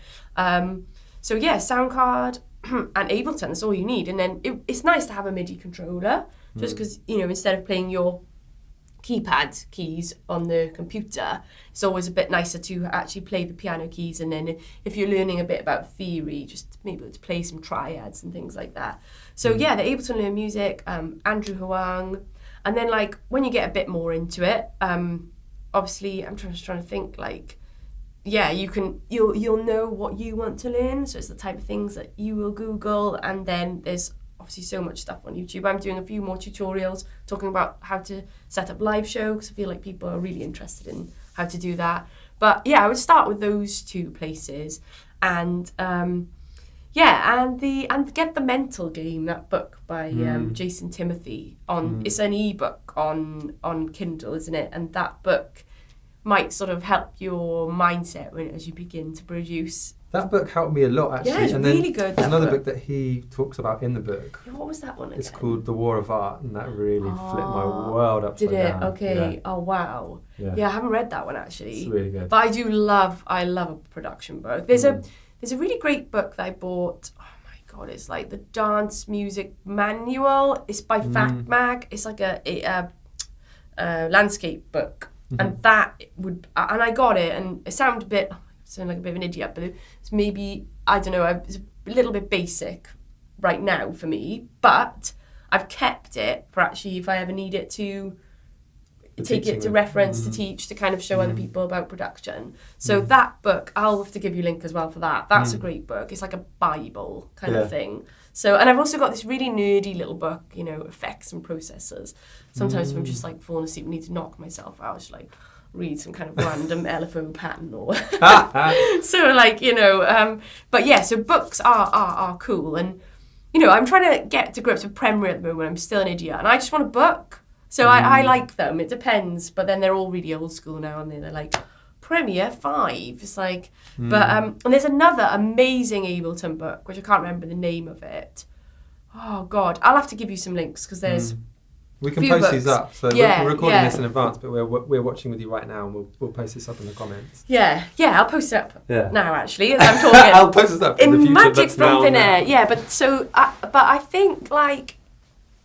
So yeah, sound card and Ableton, that's all you need. And then it's nice to have a MIDI controller, just because, instead of playing your keypad keys on the computer, it's always a bit nicer to actually play the piano keys. And then if you're learning a bit about theory, just maybe to play some triads and things like that. So yeah, the Ableton Learn Music, Andrew Huang. And then like when you get a bit more into it, obviously I'm trying to think like, yeah, you'll know what you want to learn. So it's the type of things that you will Google, and then there's obviously so much stuff on YouTube. I'm doing a few more tutorials talking about how to set up live show, because I feel like people are really interested in how to do that. But yeah, I would start with those 2 places, and and Get the Mental Game, that book by Jason Timothy it's an ebook on Kindle, isn't it? And that book might sort of help your mindset as you begin to produce.
That book helped me a lot, actually.
Yeah, it's really good.
There's another book that he talks about in the book.
Yeah, what was that one again?
It's called The War of Art, and that really flipped my world upside down.
Did it? Okay.
Yeah.
Oh, wow. Yeah, I haven't read that one, actually.
It's really good.
But I love a production book. There's a really great book that I bought. Oh my God, it's like the Dance Music Manual. It's by Fact Mag. It's like a landscape book. And that and I got it, and it sounded a bit, like a bit of an idiot, but it's maybe, I don't know, it's a little bit basic right now for me, but I've kept it for actually if I ever need it to take it to reference, to teach, to kind of show other people about production. So that book, I'll have to give you a link as well for that. That's a great book. It's like a Bible kind of thing. So, and I've also got this really nerdy little book, effects and processors. Sometimes if I'm just like falling asleep and need to knock myself out, I just like read some kind of random LFO pattern or so like, but yeah, so books are cool. And, I'm trying to get to grips with Premiere at the moment. I'm still an idiot and I just want a book. So I like them. It depends. But then they're all really old school now, and they're like Premiere 5. It's like, but and there's another amazing Ableton book, which I can't remember the name of it. Oh God, I'll have to give you some links because there's.
We can post these up. So we're recording this in advance, but we're watching with you right now, and we'll post this up in the comments.
Yeah, I'll post it up now. Actually, as I'm talking,
I'll post this up in the future.
Magic from thin air. Yeah, but so, but I think like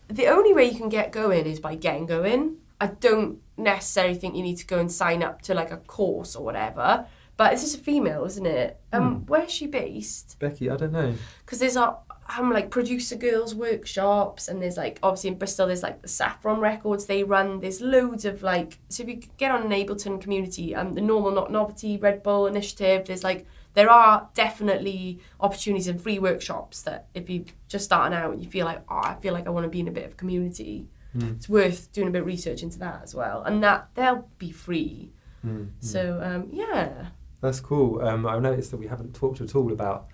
the only way you can get going is by getting going. I don't necessarily think you need to go and sign up to like a course or whatever. But it's just a female, isn't it? Where's she based?
Becky, I don't know. Because
there's like producer girls workshops, and there's like obviously in Bristol there's like the Saffron Records they run. There's loads of like, so if you get on an Ableton community, the Normal Not Novelty Red Bull initiative, there are definitely opportunities and free workshops that if you're just starting out and you feel like, I feel like I want to be in a bit of a community, it's worth doing a bit of research into that as well. And that they'll be free. So, yeah.
That's cool. I've noticed that we haven't talked at all about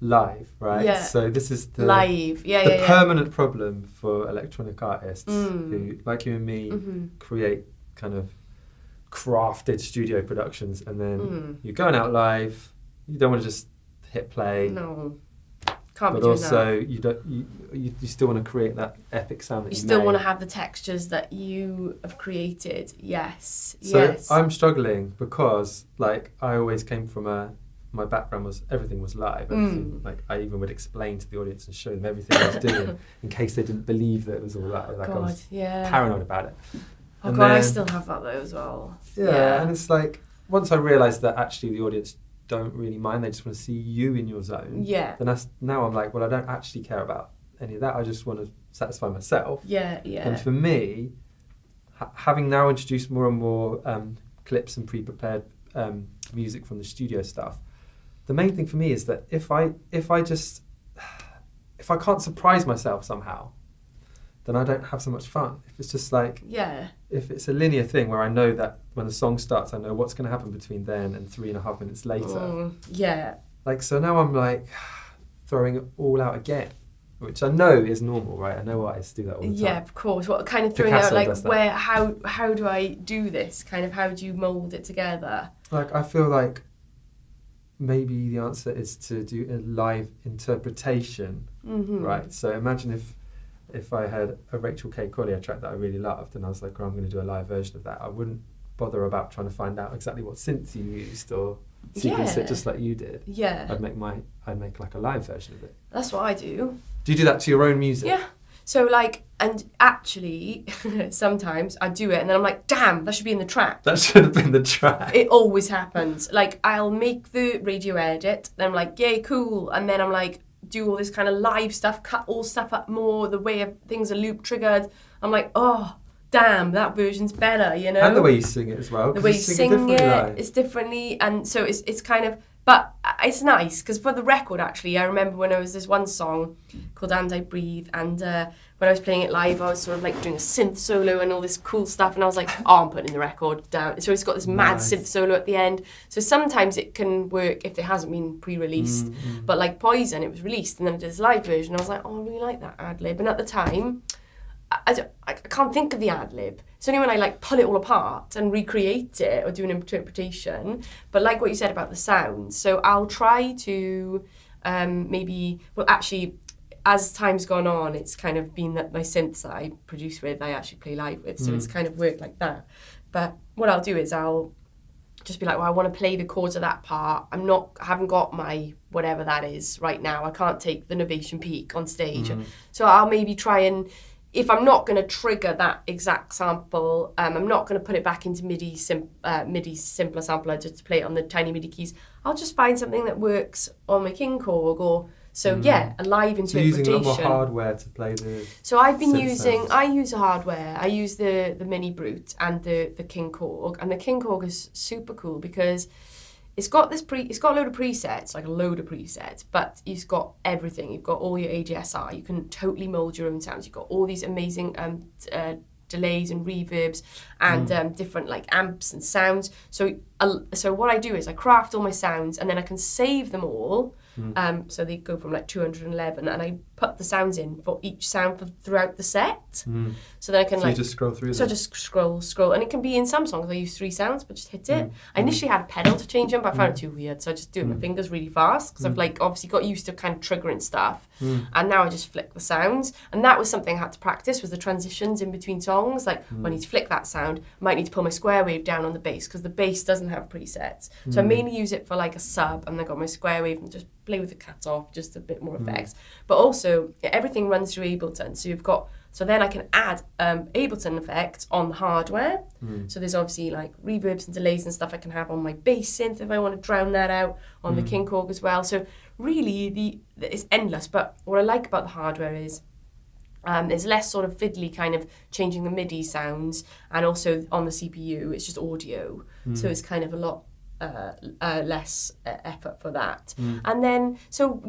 live, right?
Yeah.
So this is the
live.
The permanent problem for electronic artists who, like you and me, create kind of crafted studio productions, and then you're going out live. You don't want to just hit play.
No. Can't be
but
doing
also
that.
you don't. You still want to create that epic sound that
You
you
still
made.
want to have the textures that you have created. Yes.
So
yes.
I'm struggling because, like, I always came from my background was everything was live. Everything, like, I even would explain to the audience and show them everything I was doing in case they didn't believe that it was all live. Like, I was paranoid about it.
Oh
And
God, I
then-
still have that though as well.
Yeah, and it's like, once I realised that actually the audience don't really mind, they just want to see you in your zone.
Yeah.
Then now I'm like, well, I don't actually care about any of that. I just want to satisfy myself.
Yeah.
And for me, having now introduced more and more clips and pre-prepared music from the studio stuff, the main thing for me is that if I can't surprise myself somehow, then I don't have so much fun. If it's just like, if it's a linear thing where I know that when the song starts, I know what's going to happen between then and 3.5 minutes later. Like, so now I'm like throwing it all out again, which I know is normal, right? I know artists do that all the time.
Yeah, of course. What kind of throwing
Picasso
out,
does that.
like, how do I do this? Kind of, how do you mould it together?
Like, I feel like maybe the answer is to do a live interpretation, right? So imagine if I had a Rachel K Collier track that I really loved and I was like, oh, I'm going to do a live version of that. I wouldn't bother about trying to find out exactly what synth you used or sequence it just like you did.
Yeah.
I'd make like a live version of it.
That's what I do.
Do you do that to your own music?
Yeah. So like, and actually, sometimes I do it and then I'm like, damn, that should be in the track.
That should have been the track.
It always happens. Like, I'll make the radio edit, then I'm like, yay, cool. And then I'm like, do all this kind of live stuff, cut all stuff up more, the way things are loop triggered. I'm like, oh, damn, that version's better, you know?
And the way you sing it as well.
The way you sing it,
live.
it's differently. And so it's kind of, but it's nice, because for the record, actually, I remember when there was this one song called And I Breathe, and when I was playing it live, I was sort of like doing a synth solo and all this cool stuff, and I was like, oh, I'm putting the record down. So it's got this mad synth solo at the end. So sometimes it can work if it hasn't been pre-released. But like Poison, it was released, and then I did this live version. I was like, oh, I really like that ad-lib. And at the time, I can't think of the ad-lib. It's only when I like pull it all apart and recreate it or do an interpretation. But like what you said about the sounds, so I'll try to actually, as time's gone on, it's kind of been that my synths that I produce with, I actually play live with. So it's kind of worked like that. But what I'll do is I'll just be like, well, I want to play the chords of that part. I haven't got my whatever that is right now. I can't take the Novation Peak on stage. So I'll maybe try and, if I'm not going to trigger that exact sample, I'm not going to put it back into MIDI simpler sampler just to play it on the tiny MIDI keys. I'll just find something that works on my King Korg or a live interpretation.
So you're using a lot more hardware to play the.
So I've been
sounds.
I use hardware. I use the Mini Brute and the King Korg, and the King Korg is super cool because it's got a load of presets, but it's got everything. You've got all your ADSR. You can totally mold your own sounds. You've got all these amazing delays and reverbs and different like amps and sounds. So what I do is I craft all my sounds and then I can save them all. So they go from like 211, and I put the sounds in for each sound throughout the set. So then I can
you just scroll through them.
I just scroll, and it can be in some songs I use 3 sounds, but just hit it. I initially had a pedal to change them, but I found it too weird, so I just do it with my fingers really fast because I've like obviously got used to kind of triggering stuff, and now I just flick the sounds. And that was something I had to practice, was the transitions in between songs. Like when I need to flick that sound, I might need to pull my square wave down on the bass because the bass doesn't have presets. So I mainly use it for like a sub, and I got my square wave and just play with the cut off, just a bit more effects. But also everything runs through Ableton, so then I can add Ableton effects on the hardware. So there's obviously like reverbs and delays and stuff I can have on my bass synth if I want to drown that out, on the King Korg as well. So really it's endless. But what I like about the hardware is there's less sort of fiddly kind of changing the MIDI sounds, and also on the CPU it's just audio. So it's kind of a lot less effort for that. And then so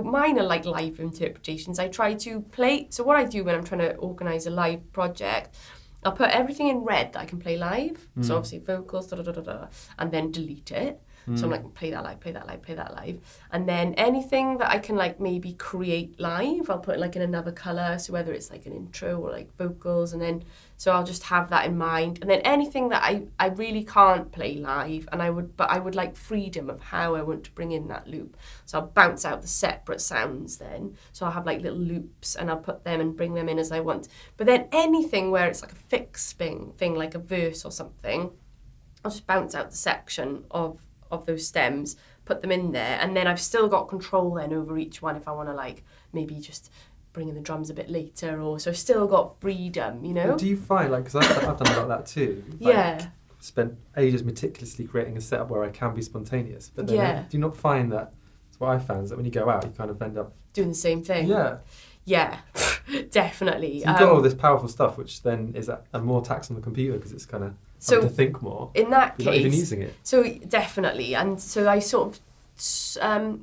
mine are like live interpretations. I try to play, so what I do when I'm trying to organize a live project, I'll put everything in red that I can play live, so obviously vocals, and then delete it. So I'm like, play that live, play that live, play that live. And then anything that I can like maybe create live, I'll put like in another colour. So whether it's like an intro or like vocals, and then so I'll just have that in mind. And then anything that I really can't play live, and I would like freedom of how I want to bring in that loop. So I'll bounce out the separate sounds then. So I'll have like little loops and I'll put them and bring them in as I want. But then anything where it's like a fixed thing like a verse or something, I'll just bounce out the section of those stems, put them in there, and then I've still got control then over each one if I want to like maybe just bring in the drums a bit later, or so I've still got freedom, you know?
Well, do you find, like, because I've done a lot of that too, like,
yeah.
Spent ages meticulously creating a setup where I can be spontaneous, but then do you not find that, that's what I found, is that when you go out, you kind of end up
doing the same thing. Yeah, definitely.
So you've got all this powerful stuff, which then is a more tax on the computer because it's kind of to think more.
In that case,
you're not even using it.
So definitely, and so I sort of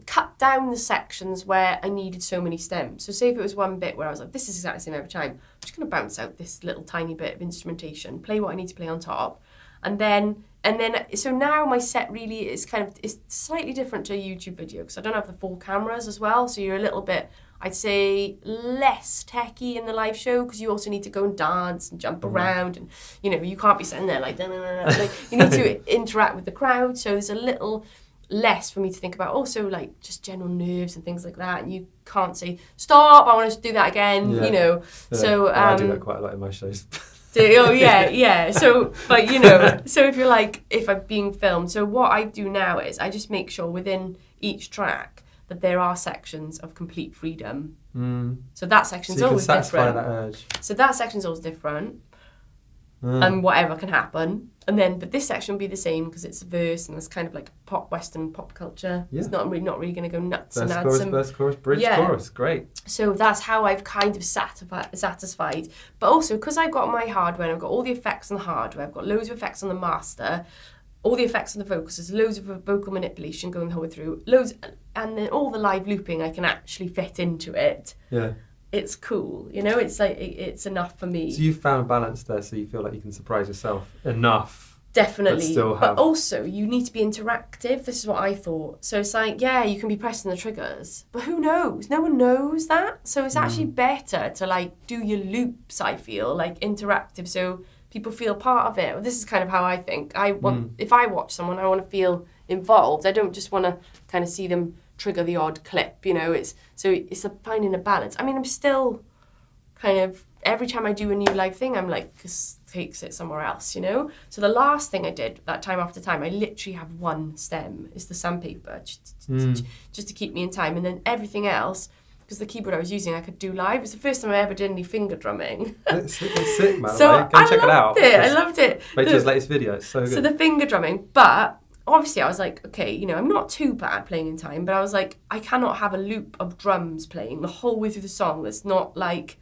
cut down the sections where I needed so many stems. So say if it was one bit where I was like, this is exactly the same every time, I'm just going to bounce out this little tiny bit of instrumentation, play what I need to play on top, and then so now my set really is is slightly different to a YouTube video because I don't have the 4 cameras as well, so you're a little bit, I'd say, less techie in the live show because you also need to go and dance and jump around, and you can't be sitting there like, like you need to interact with the crowd, so there's a little less for me to think about, also like just general nerves and things like that, and you can't say stop, I want to do that again. So
I do that quite a lot in my shows.
Yeah. So, but so if you're like, if I'm being filmed, so what I do now is I just make sure within each track that there are sections of complete freedom. So that section's always different.
That urge.
So that section's always different, and whatever can happen. And then, but this section will be the same because it's a verse and it's kind of like Western pop culture. Yeah. It's not really going to go nuts and add some
verse, chorus, bridge, chorus. Great.
So that's how I've kind of satisfied. But also because I've got my hardware, and I've got all the effects on the hardware. I've got loads of effects on the master, all the effects on the vocals. There's loads of vocal manipulation going the whole way through. And then all the live looping I can actually fit into it.
Yeah.
It's cool, it's like it's enough for me.
So you found balance there, so you feel like you can surprise yourself enough.
Definitely, but also you need to be interactive. This is what I thought. So it's like, you can be pressing the triggers, but who knows? No one knows that. So it's actually better to like do your loops, I feel, like interactive, so people feel part of it. Well, this is kind of how I think. I want, if I watch someone, I want to feel involved. I don't just want to kind of see them trigger the odd clip, it's finding a balance. I mean, I'm still kind of, every time I do a new live thing, I'm like, just takes it somewhere else, So the last thing I did, that time after time, I literally have one stem, it's the sandpaper, just to keep me in time. And then everything else, because the keyboard I was using, I could do live. It's the first time I ever did any finger drumming.
It's sick, man. So go check it out.
I loved it.
Rachel's latest video, it's so good.
So the finger drumming, but obviously I was like, okay, I'm not too bad playing in time, but I was like, I cannot have a loop of drums playing the whole way through the song that's not like,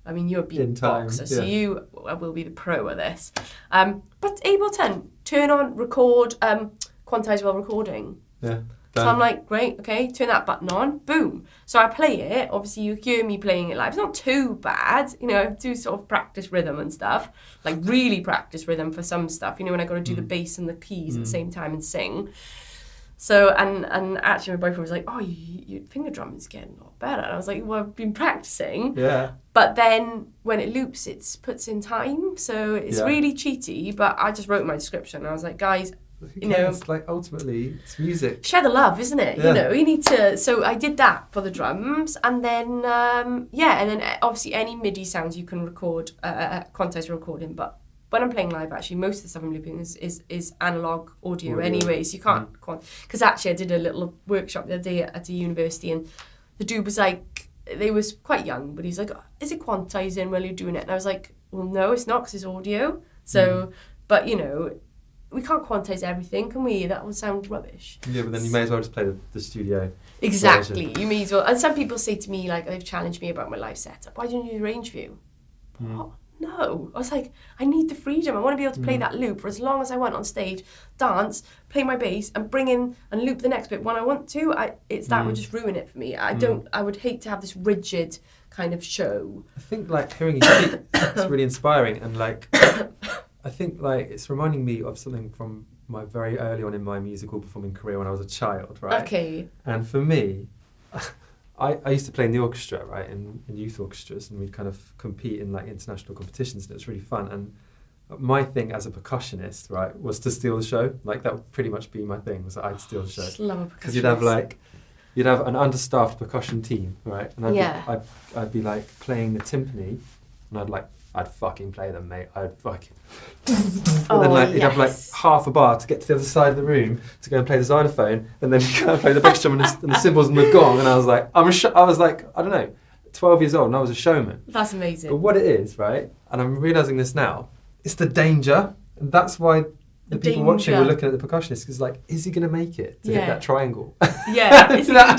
I mean, you're a beatboxer, so you will be the pro at this. But Ableton, turn on, record, quantize while recording.
Yeah.
So I'm like, great, okay, turn that button on, boom. So I play it, obviously you hear me playing it live. It's not too bad, I do sort of practice rhythm and stuff, like really practice rhythm for some stuff, when I got to do the bass and the keys at the same time and sing. So, and actually my boyfriend was like, oh, your finger drum is getting a lot better. And I was like, well, I've been practicing.
Yeah.
But then when it loops, it puts in time. So it's really cheaty, but I just wrote my description. And I was like, guys,
it's like ultimately it's music.
Share the love, isn't it? You need to. So I did that for the drums, and then and then obviously any MIDI sounds you can record, quantize recording. But when I'm playing live, actually most of the stuff I'm looping is analog audio anyway, so you can't because actually I did a little workshop the other day at a university, and the dude was like, they was quite young, but he's like, is it quantizing while you're doing it? And I was like, well, no, it's not, because it's audio. So, but we can't quantize everything, can we? That would sound rubbish.
Yeah, but then you may as well just play the studio.
Exactly,
version.
you may as well. And some people say to me, like, they've challenged me about my live setup. Why don't you use range view? What? No. I was like, I need the freedom. I want to be able to play that loop for as long as I want on stage, dance, play my bass, and bring in and loop the next bit when I want to. That would just ruin it for me. I would hate to have this rigid kind of show.
I think like hearing you speak is really inspiring, and like I think like it's reminding me of something from my very early on in my musical performing career when I was a child, right?
Okay.
And for me, I used to play in the orchestra, right, in youth orchestras, and we'd kind of compete in like international competitions, and it was really fun. And my thing as a percussionist, right, was to steal the show. Like that would pretty much be my thing, was that I'd steal the show.
Just love a percussionist.
Because you'd have an understaffed percussion team, right? And I'd be like playing the timpani, and I'd fucking play them, mate. I'd fucking... And then you'd have like half a bar to get to the other side of the room to go and play the xylophone, and then you go and play the bass drum and the cymbals and the gong, and I was like, I was like, I don't know, 12 years old, and I was a showman.
That's amazing.
But what it is, right, and I'm realising this now, it's the danger, and that's why the people watching were looking at the percussionist, because like, is he going to make it to hit that triangle?
Yeah.
Is that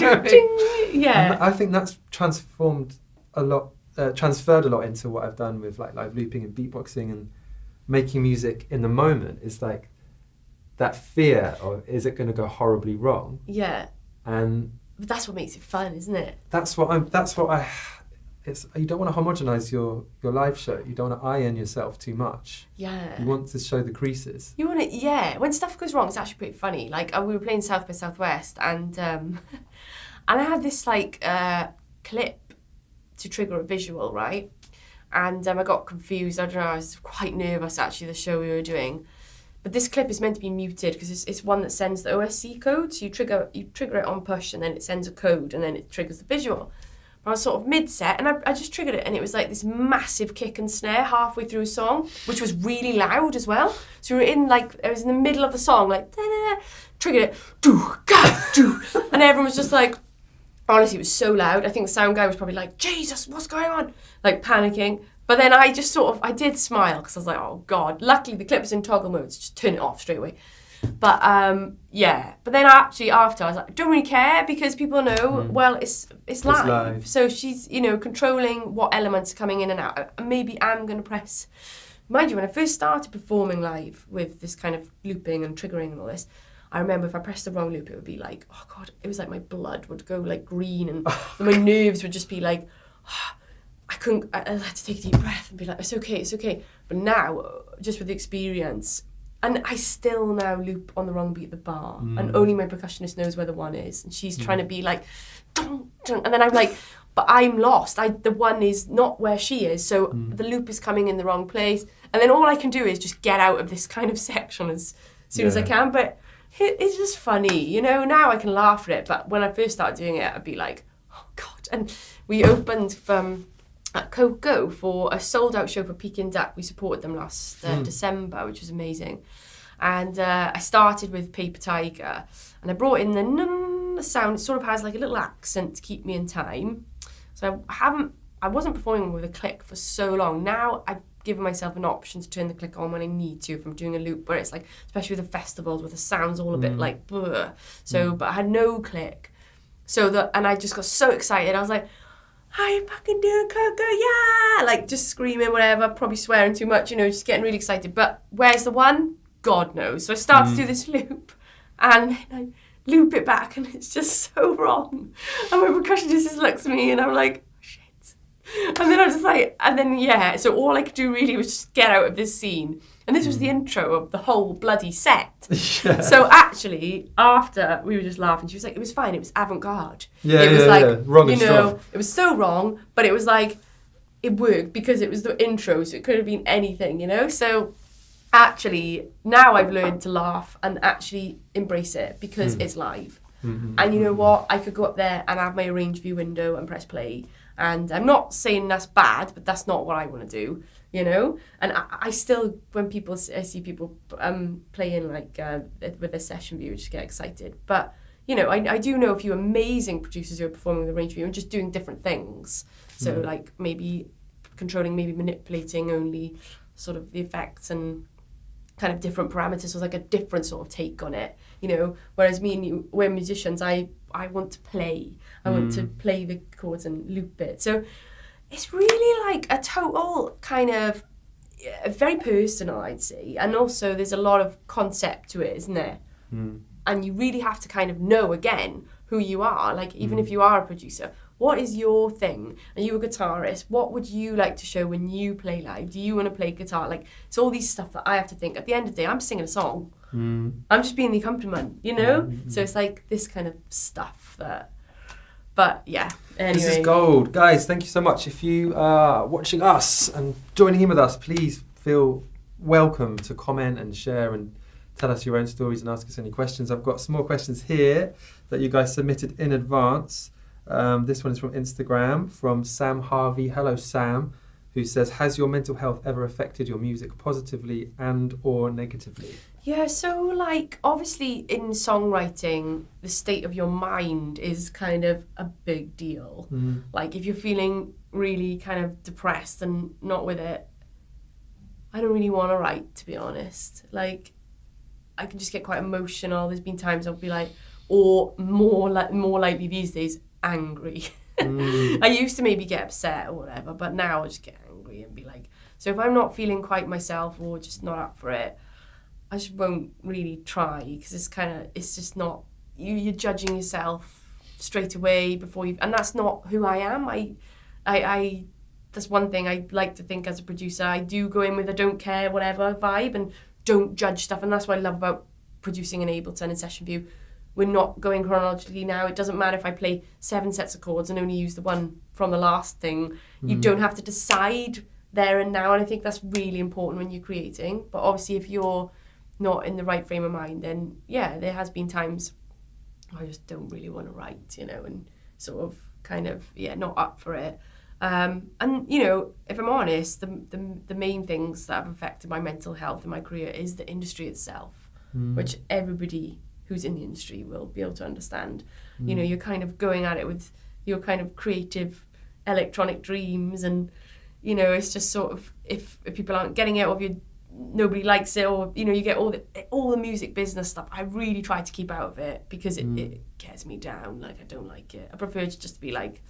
yeah.
And I think that's transformed a lot, transferred a lot into what I've done with like live looping and beatboxing and making music in the moment. Is like that fear of, is it going to go horribly wrong?
Yeah.
And
but that's what makes it fun, isn't it?
You don't want to homogenise your live show. You don't want to iron yourself too much.
Yeah.
You want to show the creases.
You want to, yeah. When stuff goes wrong, it's actually pretty funny. Like we were playing South by Southwest, and I had this like clip to trigger a visual, right? And I got confused. I don't know. I was quite nervous actually. The show we were doing, but this clip is meant to be muted because it's one that sends the OSC code. So you trigger it on push, and then it sends a code, and then it triggers the visual. I was sort of mid-set, and I just triggered it, and it was like this massive kick and snare halfway through a song, which was really loud as well. So we were in like, I was in the middle of the song, like, da-da-da, triggered it, do, and everyone was just like, honestly, it was so loud. I think the sound guy was probably like, Jesus, what's going on? Like panicking. But then I just I did smile, because I was like, oh God. Luckily, the clip was in toggle mode, so just turn it off straight away. But yeah, but then actually after I was like, I don't really care, because people know, well, it's live. So she's, controlling what elements are coming in and out. Maybe I'm going to press, mind you, when I first started performing live with this kind of looping and triggering and all this, I remember if I pressed the wrong loop, it would be like, oh God, it was like my blood would go like green, and my nerves would just be like, I had to take a deep breath and be like, it's okay. But now, just with the experience, and I still now loop on the wrong beat of the bar, and only my percussionist knows where the one is, and she's trying to be like, dun, dun, and then I'm like, but I'm lost. The one is not where she is, so the loop is coming in the wrong place, and then all I can do is just get out of this kind of section as soon as I can. But it's just funny, Now I can laugh at it, but when I first started doing it, I'd be like, oh God. And we opened at Coco for a sold-out show for Peking Duck. We supported them last December, which was amazing. And I started with Paper Tiger, and I brought in the sound. It sort of has like a little accent to keep me in time. So I wasn't performing with a click for so long. Now I've given myself an option to turn the click on when I need to, if I'm doing a loop, where it's like, especially with the festivals, where the sound's all a bit like, bleh. So, but I had no click. And I just got so excited. I was like, I fucking doing Coco, yeah! Like, just screaming, whatever, probably swearing too much, just getting really excited. But where's the one? God knows. So I start to do this loop, and then I loop it back, and it's just so wrong. And my percussionist just looks at me, and I'm like, oh, shit. And then I'm just like, so all I could do really was just get out of this scene. And this was the intro of the whole bloody set. Yeah. So actually, after we were just laughing, she was like, it was fine, it was avant-garde.
Yeah, it was wrong and strong.
It was so wrong, but it was like, it worked because it was the intro, so it could have been anything, So actually, now I've learned to laugh and actually embrace it, because it's live. And you know what? I could go up there and have my arrange view window and press play. And I'm not saying that's bad, but that's not what I want to do. And I still, when I see people playing like with a session view, I just get excited. But I do know a few amazing producers who are performing with a range view and just doing different things. So like maybe controlling, maybe manipulating only sort of the effects and kind of different parameters. So like a different sort of take on it. Whereas me and you, we're musicians. I want to play. I want to play the chords and loop it. So it's really like a total kind of very personal, I'd say. And also there's a lot of concept to it, isn't there? And you really have to kind of know, again, who you are. Like, even if you are a producer, what is your thing? Are you a guitarist? What would you like to show when you play live? Do you want to play guitar? Like, it's all these stuff that I have to think. At the end of the day, I'm singing a song.
Mm.
I'm just being the accompaniment, you know? So it's like this kind of stuff but yeah, anyway.
This is gold. Guys, thank you so much. If you are watching us and joining in with us, please feel welcome to comment and share and tell us your own stories and ask us any questions. I've got some more questions here that you guys submitted in advance. This one is from Instagram, from Sam Harvey. Hello, Sam, who says, has your mental health ever affected your music positively and or negatively?
Yeah, so like obviously in songwriting, the state of your mind is kind of a big deal. Like if you're feeling really kind of depressed and not with it, I don't really want to write, to be honest. Like I can just get quite emotional. There's been times I'll be like, or more likely these days, angry. I used to maybe get upset or whatever, but now I just get angry and be like, so if I'm not feeling quite myself or just not up for it, I just won't really try, because it's just not, you're judging yourself straight away before you, and that's not who I am. I that's one thing I like to think as a producer. I do go in with a don't care, whatever vibe and don't judge stuff, and that's what I love about producing in Ableton and Session View. We're not going chronologically now. It doesn't matter if I play 7 sets of chords and only use the one from the last thing. You don't have to decide there and now, and I think that's really important when you're creating. But obviously if you're not in the right frame of mind, then yeah, there has been times I just don't really want to write, you know, and sort of kind of, yeah, not up for it. And, you know, if I'm honest, the main things that have affected my mental health and my career is the industry itself, which everybody who's in the industry will be able to understand. You know, you're kind of going at it with your kind of creative electronic dreams, and, you know, it's just sort of, if people aren't getting it, or if nobody likes it, or, you know, you get all the music business stuff. I really try to keep out of it because it gets me down. Like, I don't like it. I prefer to just be like,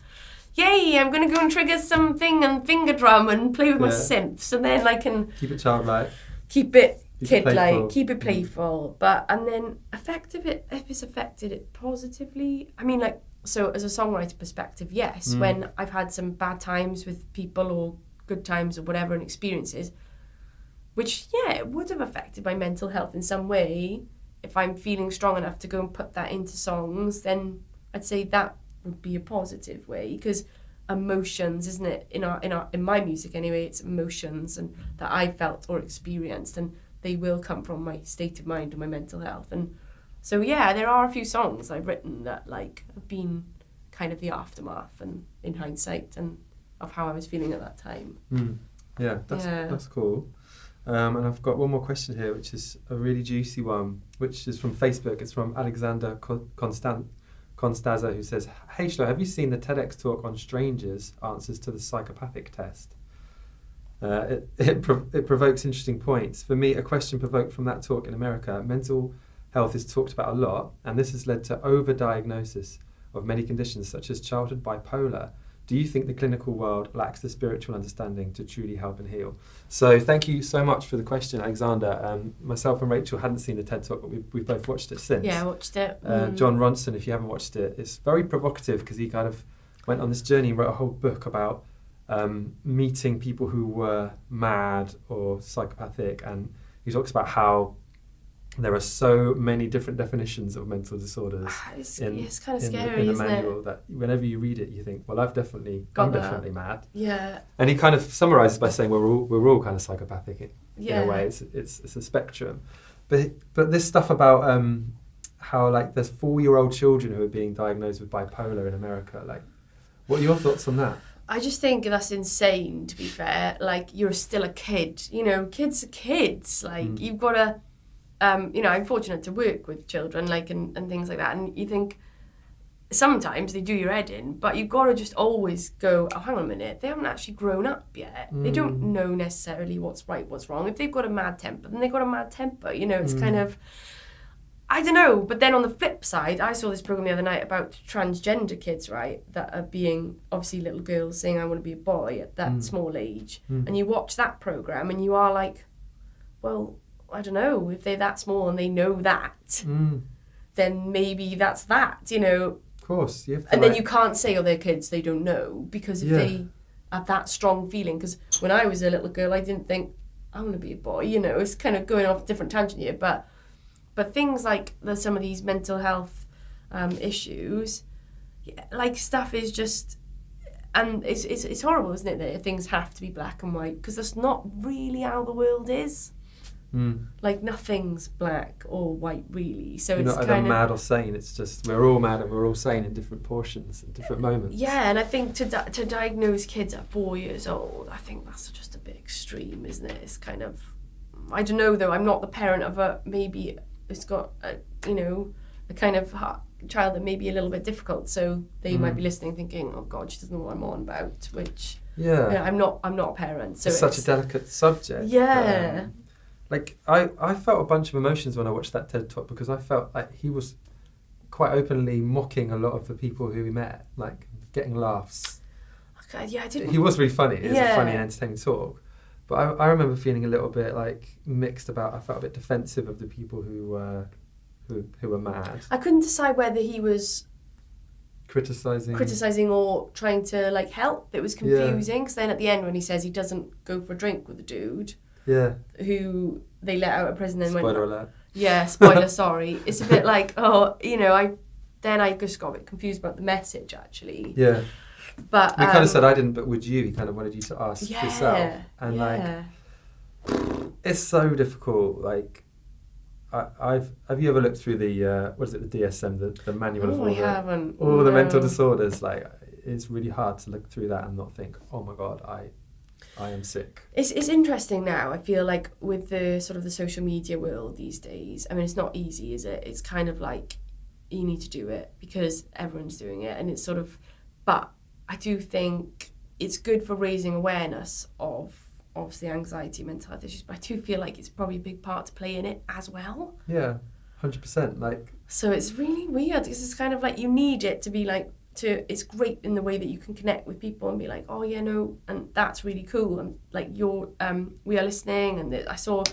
yay, I'm going to go and trigger something and finger drum and play with my synths, and then I can
keep it childlike,
keep it kid-like, keep it playful. But, and then if it's affected it positively, I mean, like, so as a songwriter perspective, yes, when I've had some bad times with people or good times or whatever and experiences, which, yeah, it would have affected my mental health in some way. If I'm feeling strong enough to go and put that into songs, then I'd say that would be a positive way, because emotions, isn't it? In my music anyway, it's emotions and that I felt or experienced, and they will come from my state of mind and my mental health. And so, yeah, there are a few songs I've written that like have been kind of the aftermath and in hindsight and of how I was feeling at that time.
Yeah, that's cool. And I've got one more question here, which is a really juicy one, which is from Facebook. It's from Alexander Constanza, who says, hey Shlo, have you seen the TEDx talk on strangers' answers to the psychopathic test? It provokes interesting points. For me, a question provoked from that talk in America: mental health is talked about a lot, and this has led to overdiagnosis of many conditions such as childhood bipolar. Do you think the clinical world lacks the spiritual understanding to truly help and heal? So thank you so much for the question, Alexander. Myself and Rachel hadn't seen the TED Talk, but we've both watched it since.
Yeah, I watched it.
John Ronson, if you haven't watched it, it's very provocative because he kind of went on this journey and wrote a whole book about meeting people who were mad or psychopathic, and he talks about how there are so many different definitions of mental disorders.
It's kind of scary,
in the
isn't
manual,
it?
That whenever you read it, you think, well, I'm definitely mad.
Yeah.
And he kind of summarises by saying, well, we're all kind of psychopathic in a way. It's a spectrum. But this stuff about how like there's 4-year-old children who are being diagnosed with bipolar in America. Like, what are your thoughts on that?
I just think that's insane, to be fair. Like, you're still a kid. You know, kids are kids. Like, you've got to... you know, I'm fortunate to work with children, like, and things like that. And you think sometimes they do your head in, but you've got to just always go, oh, hang on a minute, they haven't actually grown up yet. They don't know necessarily what's right, what's wrong. If they've got a mad temper, then they've got a mad temper. You know, it's kind of, I don't know. But then on the flip side, I saw this program the other night about transgender kids, right, that are being, obviously little girls saying, I want to be a boy at that small age. And you watch that program and you are like, well, I don't know, if they're that small and they know that, then maybe that's that, you know.
Of course. You have to,
and then you can't say, oh, they're kids, they don't know, because if they have that strong feeling, because when I was a little girl, I didn't think, I want to be a boy, you know. It's kind of going off a different tangent here, but But things like some of these mental health issues, like stuff is just, and it's horrible, isn't it, that things have to be black and white, because that's not really how the world is. Like nothing's black or white really, so
You're
it's
not either mad or sane. It's just we're all mad and we're all sane in different portions, in different moments.
Yeah, and I think to diagnose kids at 4 years old, I think that's just a bit extreme, isn't it? It's kind of, I don't know though. I'm not the parent of maybe it's got a kind of child that may be a little bit difficult, so they might be listening thinking, oh God, she doesn't know what I'm on about, which I'm not a parent, so
it's such a delicate subject.
Yeah.
Like, I felt a bunch of emotions when I watched that TED Talk, because I felt like he was quite openly mocking a lot of the people who he met, like getting laughs.
Okay, yeah, I didn't.
He was really funny. It was a funny and entertaining talk. But I remember feeling a little bit like mixed about. I felt a bit defensive of the people who were mad.
I couldn't decide whether he was criticizing or trying to like help. It was confusing, because then at the end when he says he doesn't go for a drink with the dude, who they let out of prison and
spoiler alert.
Yeah, spoiler. Sorry, it's a bit like I just got a bit confused about the message actually.
Yeah.
But
he kind of said I didn't, but would you? He kind of wanted you to ask yourself, and like it's so difficult. Like have you ever looked through the what is it, the DSM, the manual of all the mental disorders? Like it's really hard to look through that and not think, oh my God, I am sick.
It's interesting now. I feel like with the sort of the social media world these days, I mean, it's not easy, is it? It's kind of like you need to do it because everyone's doing it, and it's sort of. But I do think it's good for raising awareness of obviously anxiety, mental health issues. But I do feel like it's probably a big part to play in it as well.
Yeah, 100%. Like. So
it's really weird because it's kind of like you need it to be like. It's great in the way that you can connect with people and be like, oh yeah, no, and that's really cool, and like we are listening, and I saw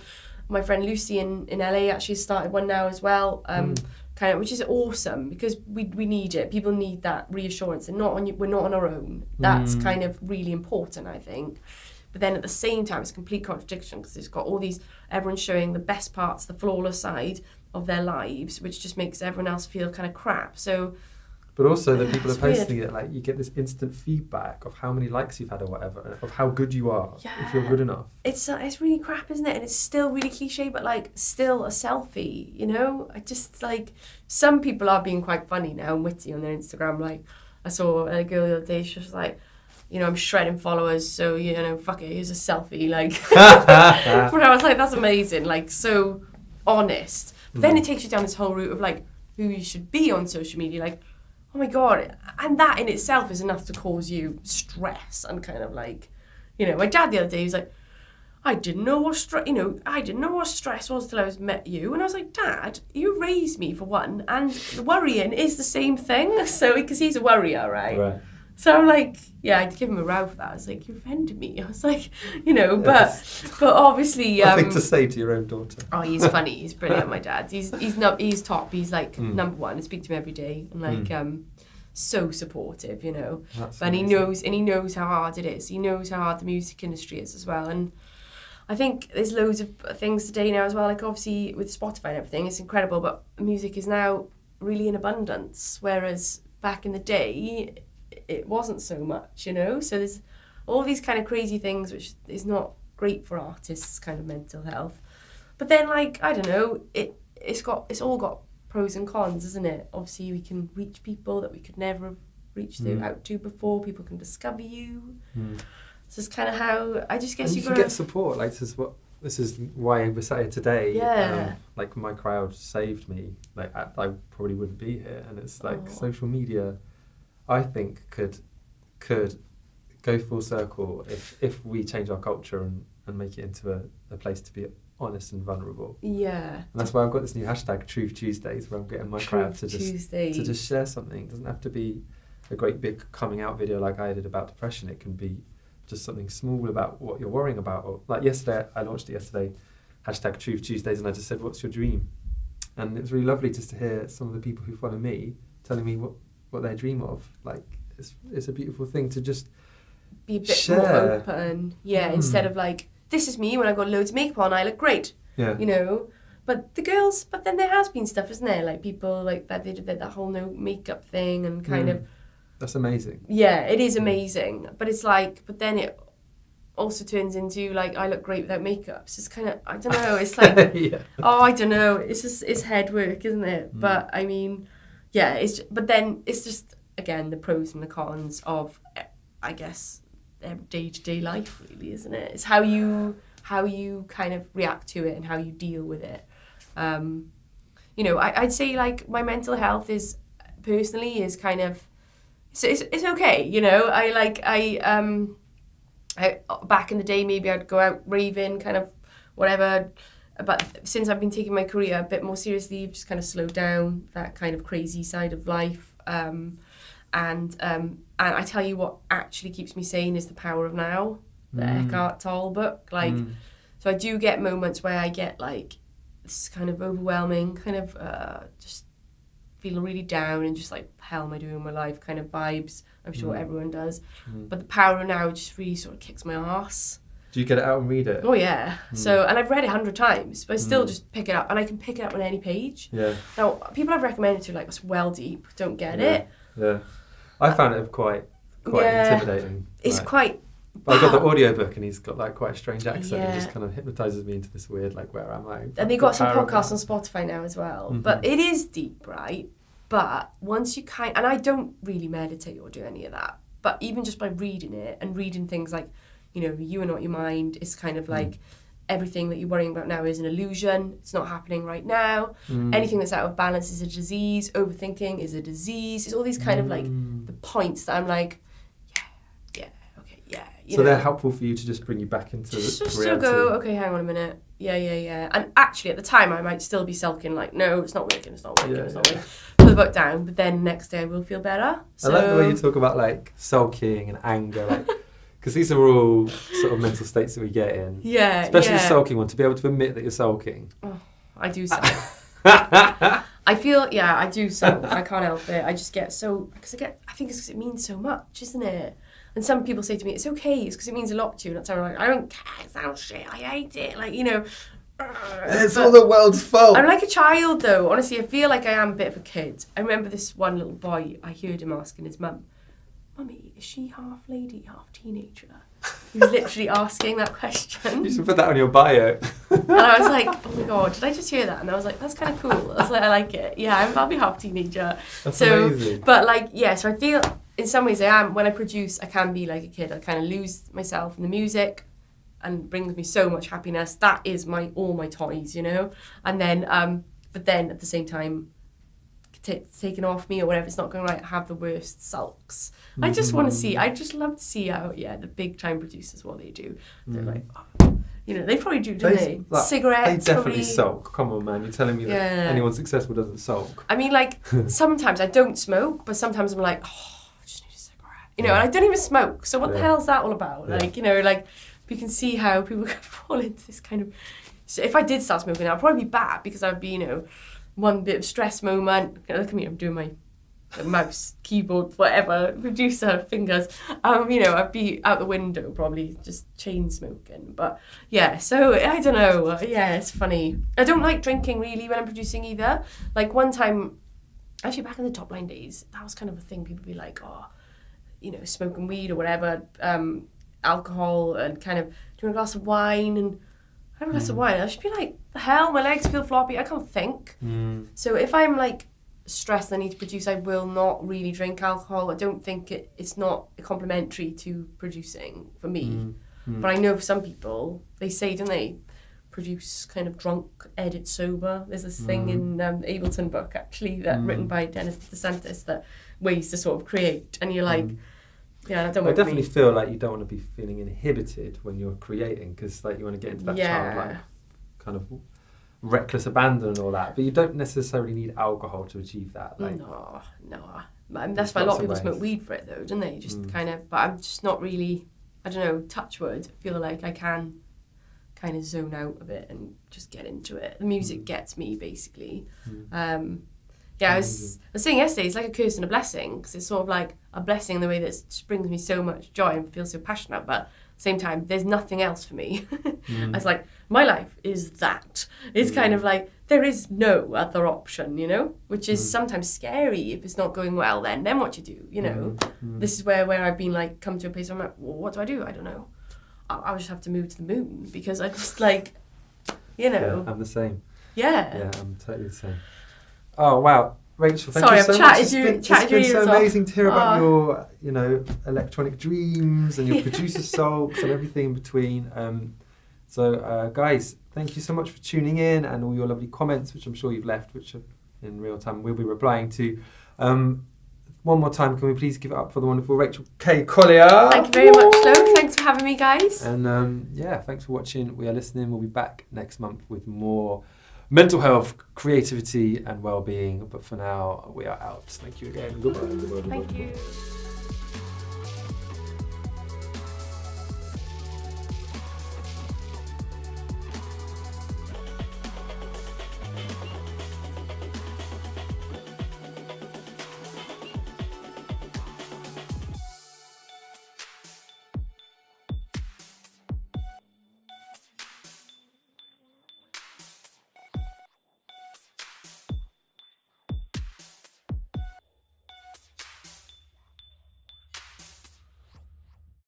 my friend Lucy in LA actually started one now as well, kind of, which is awesome because we need it. People need that reassurance, and we're not on our own. That's kind of really important, I think. But then at the same time, it's a complete contradiction because it's got all these, everyone's showing the best parts, the flawless side of their lives, which just makes everyone else feel kind of crap. So.
But also the people are posting it, like you get this instant feedback of how many likes you've had or whatever, of how good you are, if you're good enough.
It's really crap, isn't it? And it's still really cliche, but like still a selfie, you know? I just like, some people are being quite funny now and witty on their Instagram. Like I saw a girl the other day, she was like, I'm shredding followers, so, fuck it, here's a selfie. Like, but I was like, that's amazing. Like, so honest. But then it takes you down this whole route of like who you should be on social media. Like, oh my God, and that in itself is enough to cause you stress and kind of like, my dad the other day, he was like, I didn't know what stress was till I met you. And I was like, Dad, you raised me for one, and worrying is the same thing. So, because he's a worrier, right? So I'm like, I'd give him a row for that. I was like, you offended me. I was like, but obviously...
Nothing to say to your own daughter.
Oh, he's funny. He's brilliant, my dad. He's top. He's like number one. I speak to him every day. And like, so supportive,
That's
and
amazing.
he knows how hard it is. He knows how hard the music industry is as well. And I think there's loads of things today now as well. Like obviously with Spotify and everything, it's incredible. But music is now really in abundance. Whereas back in the day... it wasn't so much, So there's all these kind of crazy things which is not great for artists' kind of mental health. But then, like, I don't know, it's all got pros and cons, isn't it? Obviously, we can reach people that we could never have reached out to before. People can discover you. So it's kind of how I just guess
you can get support. Like this is why we're sat here today.
Yeah.
Like my crowd saved me. Like I probably wouldn't be here, and it's like social media. I think could go full circle if we change our culture and make it into a place to be honest and vulnerable.
Yeah.
And that's why I've got this new hashtag Truth Tuesdays, where I'm getting my crowd to just share something. It doesn't have to be a great big coming out video like I did about depression. It can be just something small about what you're worrying about. Or like yesterday, I launched it yesterday, hashtag Truth Tuesdays, and I just said, what's your dream? And it was really lovely just to hear some of the people who follow me telling me what they dream of. Like it's a beautiful thing to just
be a bit more open. Instead of like, this is me when I've got loads of makeup on, I look great. But then there has been stuff, isn't there? Like people like that they did that whole no makeup thing and kind of.
That's amazing.
Yeah, it is amazing. But it's like, but then it also turns into like I look great without makeup. So it's kind of, I don't know. It's like I don't know. It's head work, isn't it? But I mean, yeah. But then it's just again the pros and the cons of, I guess, day-to-day life, really, isn't it? It's how you kind of react to it and how you deal with it. I'd say like my mental health is kind of it's okay. I back in the day maybe I'd go out raving, kind of whatever. But since I've been taking my career a bit more seriously, I've just kind of slowed down that kind of crazy side of life. And I tell you what actually keeps me sane is The Power of Now, the Eckhart Tolle book. So I do get moments where I get like this kind of overwhelming, kind of just feeling really down and just like, hell am I doing in my life kind of vibes. I'm sure everyone does. But The Power of Now just really sort of kicks my arse.
Do you get it out and read it?
Oh yeah. So, and I've read it 100 times, but I still just pick it up, and I can pick it up on any page. Yeah. Now, people I've recommended to, like, it's well deep, don't get it.
Yeah. I found it quite intimidating.
It's quite...
But I got the audiobook and he's got like quite a strange accent and just kind of hypnotises me into this weird like, where am I?
And they got some podcasts on Spotify now as well. But it is deep, right? But once you and I don't really meditate or do any of that, but even just by reading it and reading things like, you are not your mind, it's kind of like everything that you're worrying about now is an illusion, it's not happening right now. Anything that's out of balance is a disease, overthinking is a disease. It's all these kind of like the points that I'm like,
so they're helpful for you to just bring you back into
just
reality.
To go, okay, hang on a minute. Yeah. And actually, at the time, I might still be sulking, like, no, it's not working. Put the book down, but then next day I will feel better. So,
I like the way you talk about, like, sulking and anger, like, because these are all sort of mental states that we get in.
Yeah,
especially the sulking one, to be able to admit that you're sulking.
Oh, I do sulk. I feel, I do sulk. I can't help it. I just get so, I think it's because it means so much, isn't it? And some people say to me, it's okay, it's because it means a lot to you. And I'm like, I don't care, it sounds shit, I hate it. Like,
it's all the world's fault.
I'm like a child, though. Honestly, I feel like I am a bit of a kid. I remember this one little boy, I heard him asking his mum, Mummy, is she half lady, half teenager? He was literally asking that question.
You should put that on your bio.
And I was like, oh my God, did I just hear that? And I was like, that's kind of cool. I was like, I like it. Yeah, I'll be half teenager.
That's amazing.
But like, so I feel in some ways I am, when I produce, I can be like a kid. I kind of lose myself in the music and brings me so much happiness. That is all my toys, And then, but then at the same time, taken off me or whatever, it's not going right, I have the worst sulks. I just want to see, I just love to see how, the big time producers, what they do. They're like, they probably do, don't they? Like, cigarettes,
they definitely sulk. Come on, man, you're telling me that anyone successful doesn't sulk.
I mean, like, sometimes I don't smoke, but sometimes I'm like, I just need a cigarette. And I don't even smoke, so what the hell's that all about? Like, like, you can see how people can fall into this kind of... So if I did start smoking now, I'd probably be bad, because I'd be, one bit of stress moment. Look at me, I'm doing my mouse, keyboard, whatever, producer fingers. I'd be out the window probably just chain smoking. But so I don't know. It's funny. I don't like drinking really when I'm producing either. Like one time, actually back in the Top Line days, that was kind of a thing. People would be like, smoking weed or whatever, alcohol, and kind of doing a glass of wine and. I have a glass of wine, I should be like, the hell, my legs feel floppy, I can't think. So if I'm like stressed and I need to produce, I will not really drink alcohol. I don't think it's not complementary to producing for me. But I know for some people, they say, don't they, produce kind of drunk, edit sober. There's this thing in Ableton book actually, that written by Dennis DeSantis, that ways to sort of create, and you're like, I
definitely feel like you don't want to be feeling inhibited when you're creating, because like you want to get into that childlike kind of reckless abandon and all that, but you don't necessarily need alcohol to achieve that. Like,
no. That's why a lot of people smoke weed for it though, don't they? Just kind of, but I'm just not really, I don't know, touch wood, feel like I can kind of zone out a bit and just get into it. The music gets me basically. I was saying yesterday, it's like a curse and a blessing, because it's sort of like a blessing in the way that it just brings me so much joy and feel so passionate, but at same time, there's nothing else for me. I was like, my life is that. It's kind of like, there is no other option, you know, which is sometimes scary if it's not going well. Then what you do, you know. This is where I've been like, come to a place where I'm like, well, what do? I don't know. I'll just have to move to the moon because I just like, you know.
Yeah, I'm the same.
Yeah.
Yeah, I'm totally the same. Oh, wow. Rachel, thank
Sorry,
you so
I've
much.
chatted
It's been so
off.
amazing to hear about your, you know, electronic dreams and your producer sulks and everything in between. So, guys, thank you so much for tuning in and all your lovely comments, which I'm sure you've left, which are in real time we'll be replying to. One more time, can we please give it up for the wonderful Rachel K Collier?
Thank you very much, Flo. Thanks for having me, guys.
And yeah, thanks for watching. We are listening. We'll be back next month with more mental health, creativity, and well-being. But for now, we are out. Thank you again. Goodbye.
Thank you.